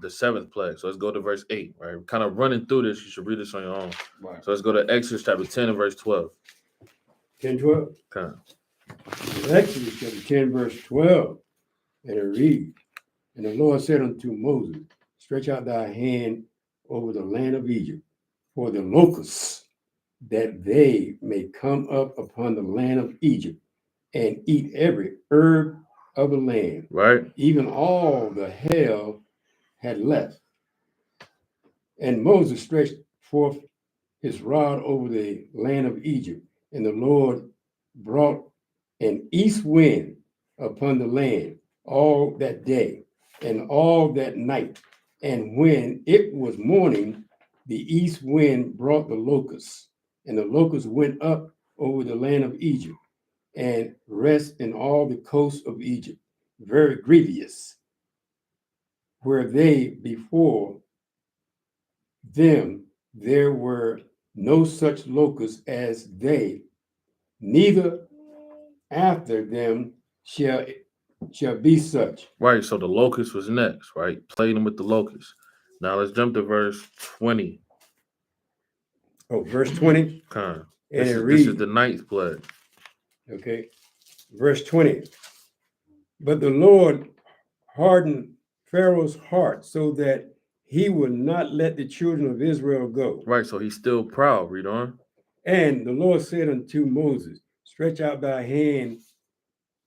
seventh plague. So let's go to verse 8. Right, we're kind of running through this. You should read this on your own. Right. So let's go to Exodus chapter 10 and verse 12. 10, 12. Kind of. Exodus chapter 10, verse 12. And it reads, and the Lord said unto Moses, stretch out thy hand over the land of Egypt for the locusts, that they may come up upon the land of Egypt and eat every herb of the land, Right, even all the hail had left. And Moses stretched forth his rod over the land of Egypt, and the Lord brought an east wind upon the land all that day and all that night. And when it was morning, the east wind brought the locusts, and the locusts went up over the land of Egypt and rest in all the coasts of Egypt, very grievous, where they before them there were no such locusts as they, neither after them shall be such. right. So the locust was next, right? Played him with the locust. Now let's jump to verse 20. Oh, verse 20, Kind of. and it This is reads, the ninth plague. okay, verse 20. But the Lord hardened Pharaoh's heart so that he would not let the children of Israel go. Right, so he's still proud. Read on. And the Lord said unto Moses, stretch out thy hand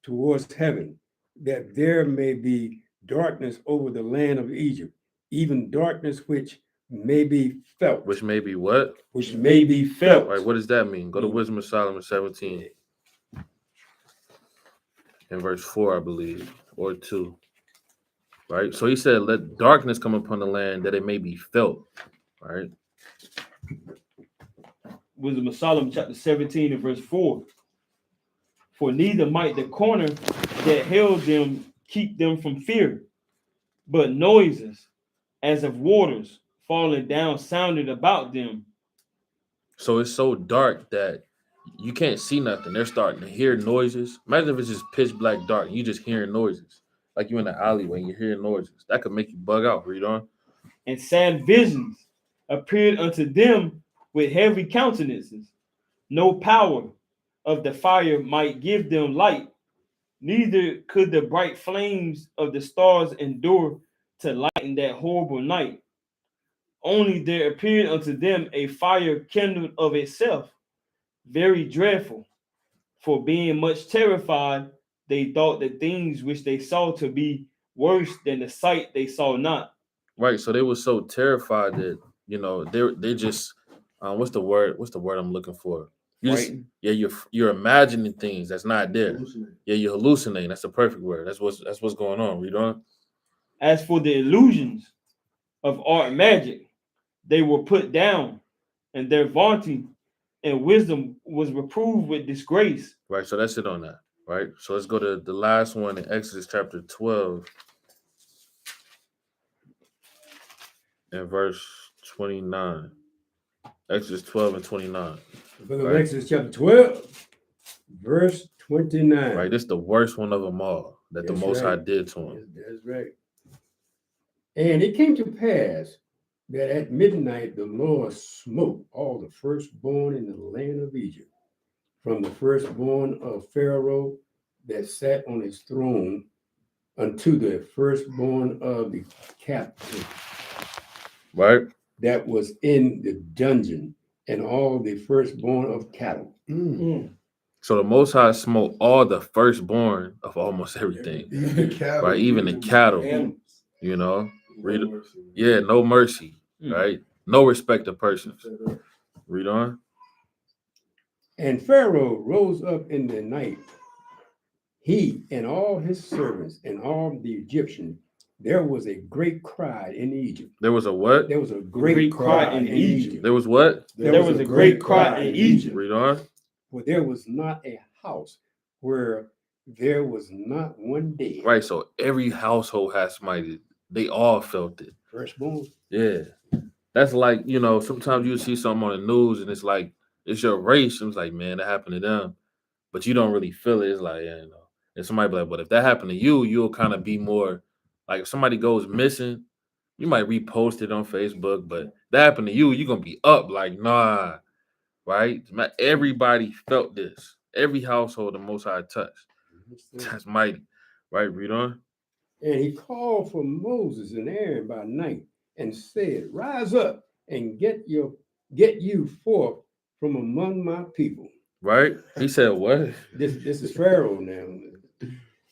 towards heaven, that there may be darkness over the land of Egypt, even darkness which may be felt. Which may be what? Which may be felt. Right, what does that mean? Go to Wisdom of Solomon 17 in verse 4, I believe, or 2. Right, so he said, let darkness come upon the land that it may be felt. Right, Wisdom of Solomon chapter 17 and verse 4. For neither might the corner that held them keep them from fear, but noises as of waters falling down sounded about them. so it's so dark that you can't see nothing. They're starting to hear noises. Imagine if it's just pitch black dark and you just hearing noises. Like you're in the alleyway and you're hearing noises. That could make you bug out. Read on. And sad visions appeared unto them with heavy countenances. No power of the fire might give them light, neither could the bright flames of the stars endure to lighten that horrible night. Only there appeared unto them a fire kindled of itself, very dreadful. For being much terrified, they thought the things which they saw to be worse than the sight they saw not. Right, so they were so terrified that they just what's the word I'm looking for? You're imagining things that's not there. Hallucinate. Yeah, you're hallucinating. That's the perfect word. That's what's going on. Read on. As for the illusions of art and magic, they were put down, and their vaunting and wisdom was reproved with disgrace. Right, so that's it on that. Right, so let's go to the last one in Exodus chapter 12 and verse 29. Exodus 12 and 29. Book of Right. Exodus chapter 12, verse 29. Right, this is the worst one of them all that the That's Most High right. did to him. That's right. And it came to pass that at midnight the Lord smote all the firstborn in the land of Egypt, from the firstborn of Pharaoh that sat on his throne unto the firstborn of the captive. Right, that was in the dungeon, and all the firstborn of cattle. So the Most High smote all the firstborn of almost everything, Even the cattle. right? Even the cattle, Animals. you know. Read, No mercy. yeah, no mercy, Mm. right? No respect of persons. Read on. And Pharaoh rose up in the night, he and all his servants and all the Egyptians. There was a great cry in Egypt. There was a what? There was a great cry in Egypt. There was what? There was a great cry in Egypt. Read on. For there was not a house where there was not one dead. Right. So every household has somebody. They all felt it. Firstborn. Yeah. That's like, you know, sometimes you see something on the news and it's like, it's your race. And it's like, man, that happened to them. But you don't really feel it. It's like, yeah, you know. And somebody be like, but if that happened to you, you'll kind of be more like, if somebody goes missing, you might repost it on Facebook. But if that happened to you, you're going to be up like, nah. Right? Everybody felt this. Every household the Most High touched. That's mighty. Right? Read on. And he called for Moses and Aaron by night and said, rise up and get you forth from among my people. Right? He said, what? This is Pharaoh now.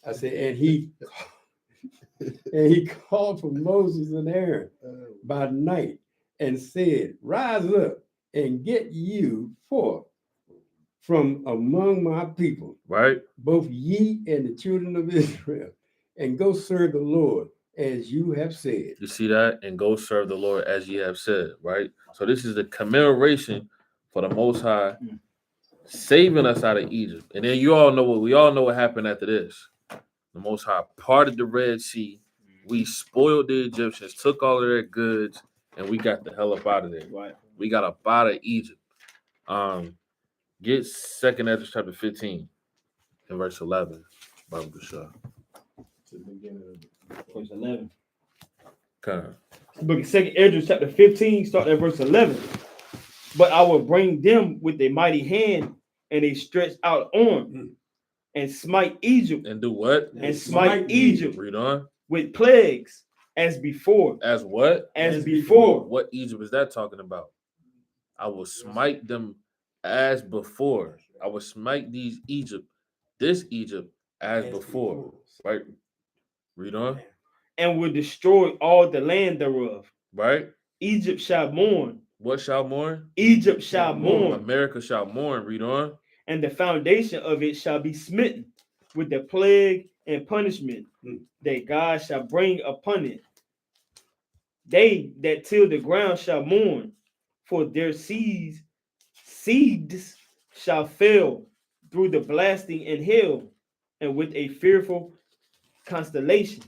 I said, and he called for Moses and Aaron by night and said, rise up and get you forth from among my people, Right? both ye and the children of Israel, and go serve the Lord as you have said. You see that? And go serve the Lord as ye have said, right? So this is the commemoration for the Most High saving us out of Egypt. And then we all know what happened after this. The Most High parted the Red Sea. We spoiled the Egyptians, took all of their goods, and we got the hell up out of there. Right. We got up out of Egypt. Get 2nd Ezra chapter 15 and verse 11. Bible Bashar. To the beginning of it. Verse 11. Okay. Book of 2nd Ezra chapter 15, start at verse 11. But I will bring them with a mighty hand and a stretched out arm and smite Egypt And do what? and smite Egypt Read on. with plagues as before. As what? As before. What Egypt is that talking about? I will smite them as before. I will smite this Egypt as before. Right? Read on. And will destroy all the land thereof. Right? Egypt shall mourn. What shall mourn? Egypt shall mourn. America shall mourn. Read on. And the foundation of it shall be smitten with the plague and punishment that God shall bring upon it. They that till the ground shall mourn, for their seeds shall fail through the blasting and hail, and with a fearful constellation.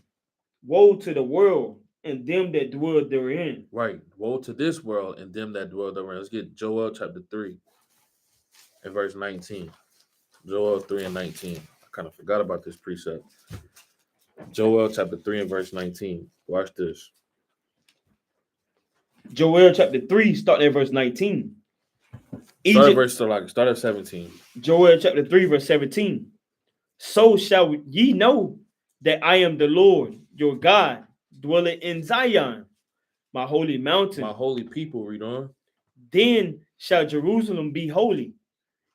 Woe to the world and them that dwell therein. Right. Woe to this world and them that dwell therein. Let's get Joel chapter 3 and verse 19. Joel 3 and 19. I kind of forgot about this precept. Joel chapter 3 and verse 19. Watch this. Joel chapter 3, start at verse 19. Start at 17. Joel chapter 3, verse 17. So shall ye know that I am the Lord your God, dwelling in Zion, my holy mountain. My holy people, read on. Then shall Jerusalem be holy,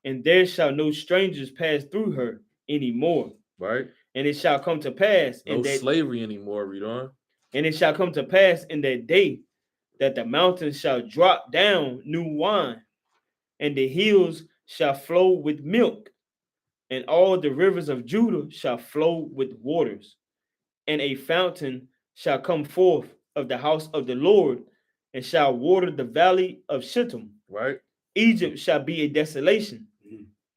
and there shall no strangers pass through her anymore. Right? And it shall come to pass No slavery anymore, read on. And it shall come to pass in that day that the mountains shall drop down new wine, and the hills shall flow with milk, and all the rivers of Judah shall flow with waters. And a fountain shall come forth of the house of the Lord, and shall water the valley of Shittim. Right? Egypt shall be a desolation,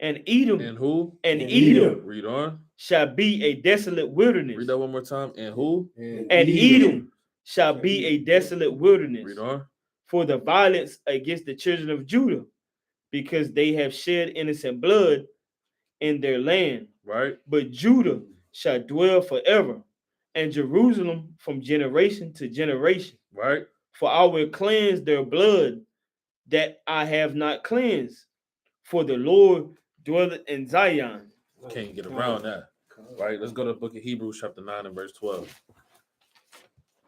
and Edom And who? and Edom Read on. shall be a desolate wilderness. Read that one more time. And who? And Edom shall be a desolate wilderness. Read on. For the violence against the children of Judah, because they have shed innocent blood in their land. Right? But Judah shall dwell forever, and Jerusalem from generation to generation. Right? For I will cleanse their blood that I have not cleansed. For the Lord dwelleth in Zion. Can't get around that. Right? Let's go to the book of Hebrews chapter 9 and verse 12.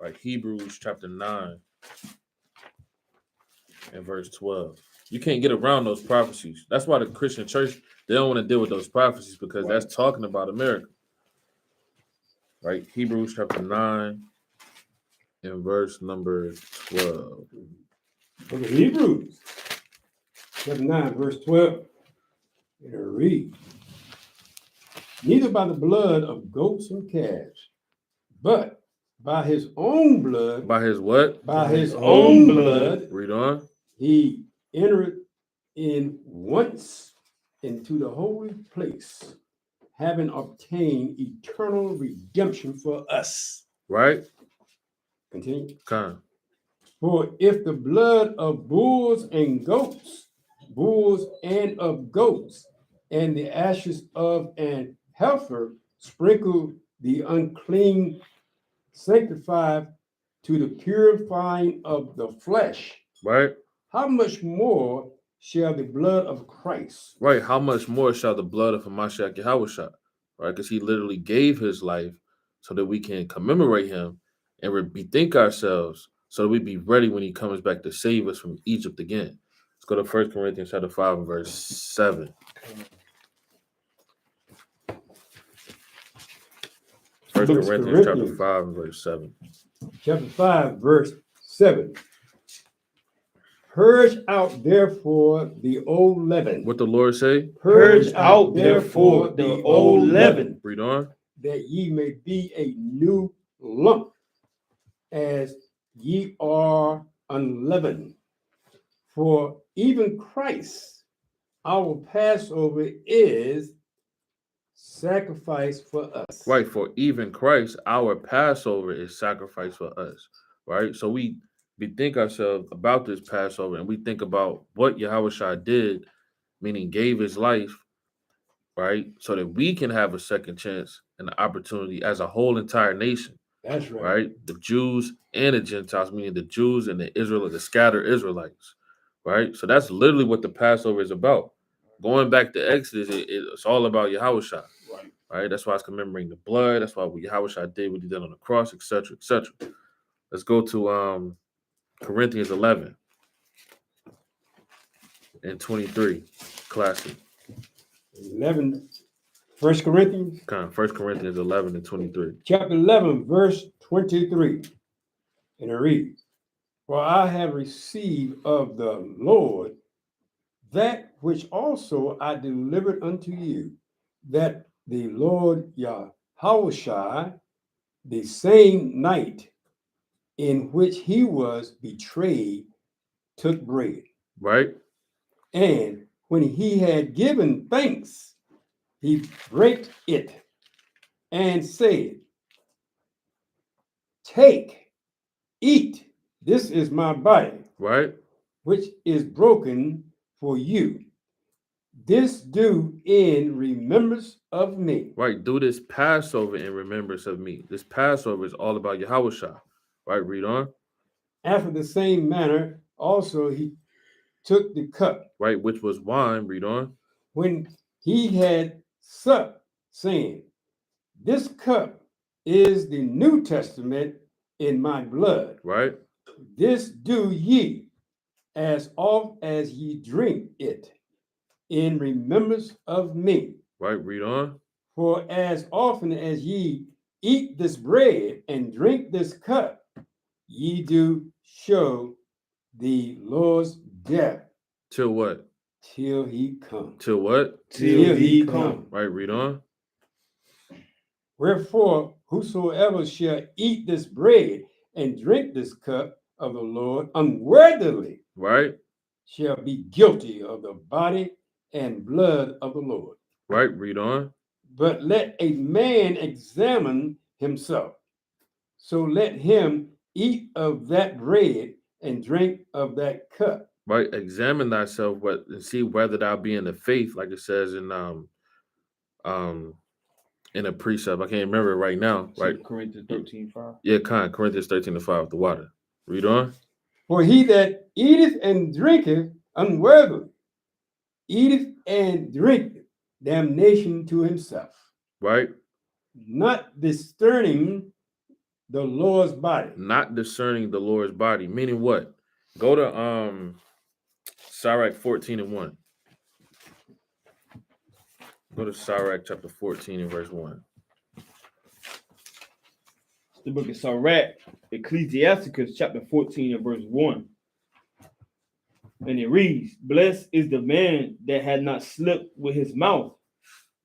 Right? Hebrews chapter 9 and verse 12. You can't get around those prophecies. That's why the Christian church, they don't want to deal with those prophecies because that's talking about America. Right? Hebrews chapter 9 and verse number 12. Okay, Hebrews chapter 9, verse 12. It reads, neither by the blood of goats and calves, but by his own blood. By his what? By his own blood, Read on. he entered in once into the holy place, having obtained eternal redemption for us. Right? Continue. Come. For if the blood of bulls and goats, and the ashes of an heifer sprinkle the unclean, sanctified to the purifying of the flesh, Right? how much more shall the blood of Christ? Right. How much more shall the blood of Hamashiach Yahushua? Right? Because he literally gave his life so that we can commemorate him and bethink ourselves so that we be ready when he comes back to save us from Egypt again. Let's go to 1 Corinthians chapter 5 and verse 7. 1 Corinthians chapter 5 and verse 7. Chapter 5, verse 7. Purge out therefore the old leaven. What the Lord say? Purge out therefore the old leaven, Read on. that ye may be a new lump, as ye are unleavened. For even Christ, our Passover, is sacrificed for us. Right. For even Christ, our Passover is sacrificed for us. Right. So we bethink ourselves about this Passover and we think about what Yahushua did, meaning gave his life, right? So that we can have a second chance and the opportunity as a whole entire nation. That's right. Right? The Jews and the Gentiles, meaning the Jews and the scattered Israelites, right? So that's literally what the Passover is about. Going back to Exodus, it's all about Yahushua, right? That's why it's commemorating the blood. That's why Yahushua did what he did on the cross, etc., etc. Let's go to Corinthians 11 and 23, classic. 11, 1 Corinthians. Kind of 1 Corinthians 11 and 23. Chapter 11, verse 23. And it reads, for I have received of the Lord that which also I delivered unto you, that the Lord Yahushua, the same night in which he was betrayed, took bread. Right? And when he had given thanks, he brake it and said, take, eat, this is my body, Right? which is broken for you. This do in remembrance of me. Right. Do this Passover in remembrance of me. This Passover is all about Yahushua. Right? Read on. After the same manner, also he took the cup. Right? Which was wine. Read on. When he had supped, saying, this cup is the New Testament in my blood. Right? This do ye as oft as ye drink it in remembrance of me. Right? Read on. For as often as ye eat this bread and drink this cup, ye do show the Lord's death Till what? till he come. Till what? till he come. Right? Read on. Wherefore, whosoever shall eat this bread and drink this cup of the Lord unworthily Right? shall be guilty of the body and blood of the Lord. Right? Read on. But let a man examine himself. So let him eat of that bread and drink of that cup. Right? Examine thyself and see whether thou be in the faith, like it says in a precept. I can't remember it right now. Right? Corinthians 13:5. Yeah, Corinthians 13:5, the water. Read on. For he that eateth and drinketh unworthily eateth and drinketh damnation to himself, Right? not discerning the Lord's body. Not discerning the Lord's body. Meaning what? Go to Sirach 14 and 1. Go to Sirach chapter 14 and verse 1. The book of Sirach, Ecclesiasticus chapter 14 and verse 1. And it reads, blessed is the man that had not slipped with his mouth,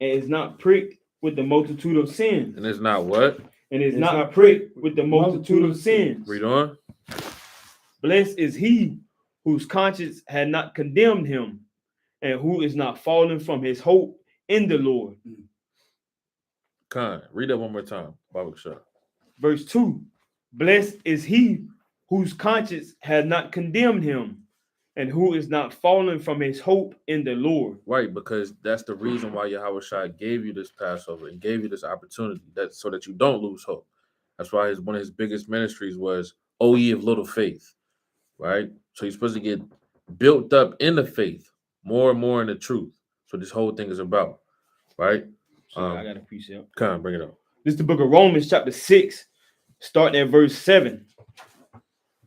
and is not pricked with the multitude of sins. And it's not what? And is not pricked with the multitude of sins. Read on. Blessed is he whose conscience had not condemned him, and who is not fallen from his hope in the Lord. Read that one more time. Bible shot. Verse 2. Blessed is he whose conscience had not condemned him, and who is not fallen from his hope in the Lord. Right, because that's the reason why Yahweh Shai gave you this Passover and gave you this opportunity, that's so that you don't lose hope. That's why one of his biggest ministries was, O ye of little faith, right? So you're supposed to get built up in the faith, more and more in the truth. So this whole thing is about, right? I got a precept. Bring it up. This is the book of Romans chapter 6, starting at verse 7.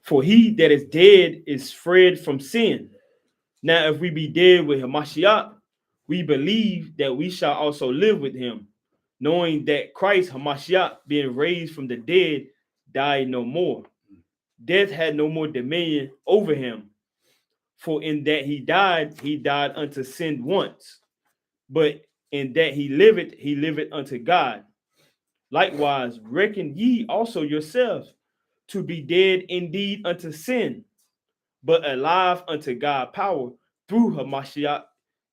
For he that is dead is freed from sin. Now, if we be dead with Hamashiach, we believe that we shall also live with him, knowing that Christ Hamashiach, being raised from the dead, died no more. Death had no more dominion over him. For in that he died unto sin once. But in that he liveth unto God. Likewise, reckon ye also yourselves to be dead indeed unto sin, but alive unto God power through Hamashiach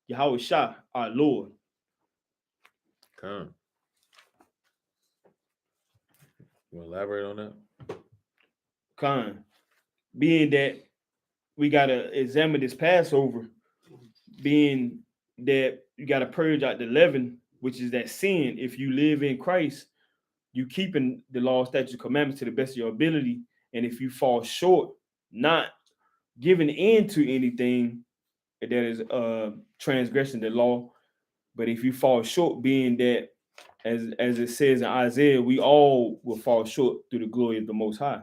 Yahweh Shah, our Lord. You want to elaborate on that? Being that we got to examine this Passover, being that you got to purge out the leaven, which is that sin. If you live in Christ, you keeping the law, statutes, commandments to the best of your ability. And if you fall short, not giving in to anything that is transgressing the law, but if you fall short, being that as it says in Isaiah, we all will fall short through the glory of the Most High.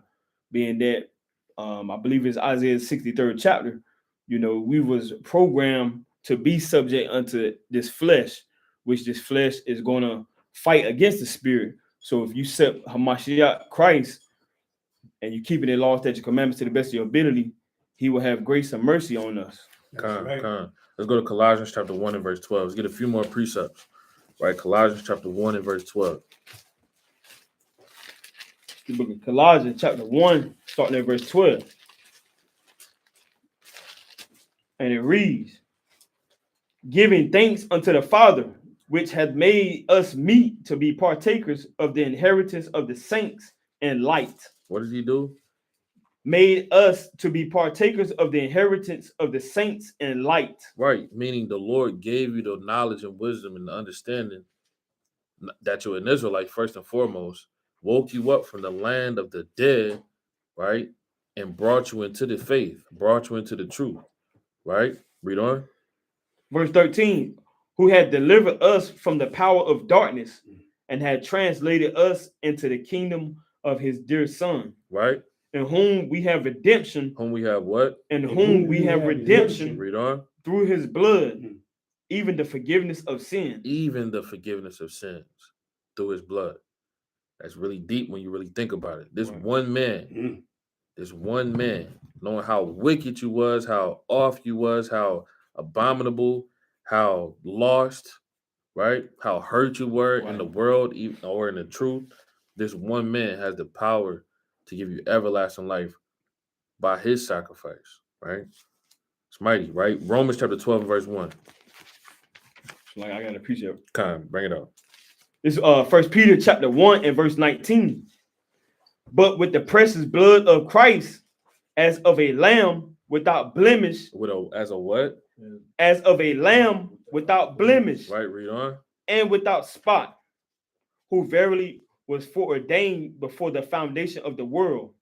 Being that I believe it's Isaiah's 63rd chapter, we was programmed to be subject unto this flesh, which this flesh is going to fight against the spirit. So if you set Hamashiach Christ and you keep it in law, statutes, commandments to the best of your ability, he will have grace and mercy on us. Let's go to Colossians chapter 1 and verse 12. Let's get a few more precepts. Right, Colossians chapter 1 and verse 12. The book of Colossians chapter 1, starting at verse 12. And it reads, giving thanks unto the Father, which hath made us meet to be partakers of the inheritance of the saints in light. What does he do? Made us to be partakers of the inheritance of the saints in light. Right, meaning the Lord gave you the knowledge and wisdom and the understanding that you're an Israelite first and foremost, woke you up from the land of the dead, right, and brought you into the faith, brought you into the truth, right? Read on. Verse 13, who had delivered us from the power of darkness and had translated us into the kingdom of his dear Son. Right. In whom we have redemption. Whom we have what? In whom we have redemption. Read on. Through his blood, even the forgiveness of sin. Even the forgiveness of sins through his blood. That's really deep when you really think about it. This one man, knowing how wicked you was, how off you was, how abominable, how lost, right? How hurt you were in the world, even or in the truth. This one man has the power to give you everlasting life by his sacrifice, right? It's mighty, right? Romans chapter 12, verse 1. I gotta appreciate it. Bring it up. This is 1 Peter chapter 1 and verse 19. But with the precious blood of Christ, as of a lamb without blemish. As a what? As of a lamb without blemish. Right, read on. And without spot, who verily was foreordained before the foundation of the world,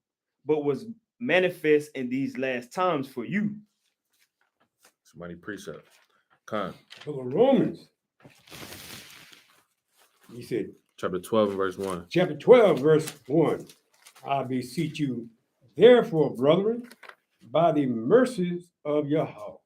but was manifest in these last times for you. Somebody precept. Book of Romans. He said, chapter 12 and verse 1. Chapter 12, verse 1. I beseech you, therefore, brethren, by the mercies of Yahweh,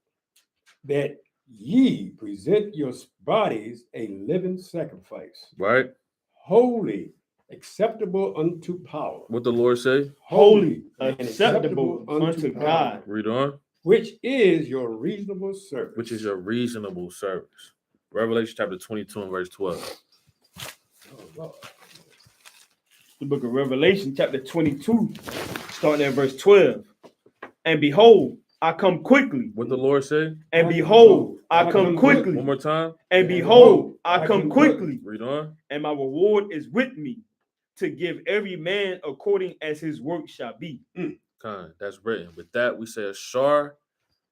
that ye present your bodies a living sacrifice, Right? holy, acceptable unto power. What the Lord say? Holy, and acceptable unto God. Read on. which is your reasonable service. Which is your reasonable service. Revelation chapter 22 and verse 12. Oh, Lord. The book of Revelation, chapter 22, starting at verse 12. And behold, I come quickly. What the Lord say? And behold, I come quickly. One more time. And behold, I come quickly. Read on. And my reward is with me to give every man according as his work shall be. Kind. That's written. With that, we say a shar,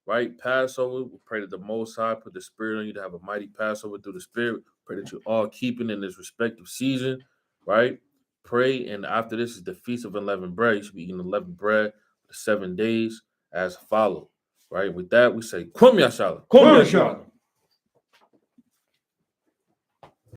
right? Passover. We pray that the Most High put the Spirit on you to have a mighty Passover through the Spirit. Pray that you all keeping in this respective season, right? Pray, and after this is the Feast of Unleavened Bread. You should be eating unleavened bread for 7 days as follow, right? With that, we say, Kum Yashala. Come here,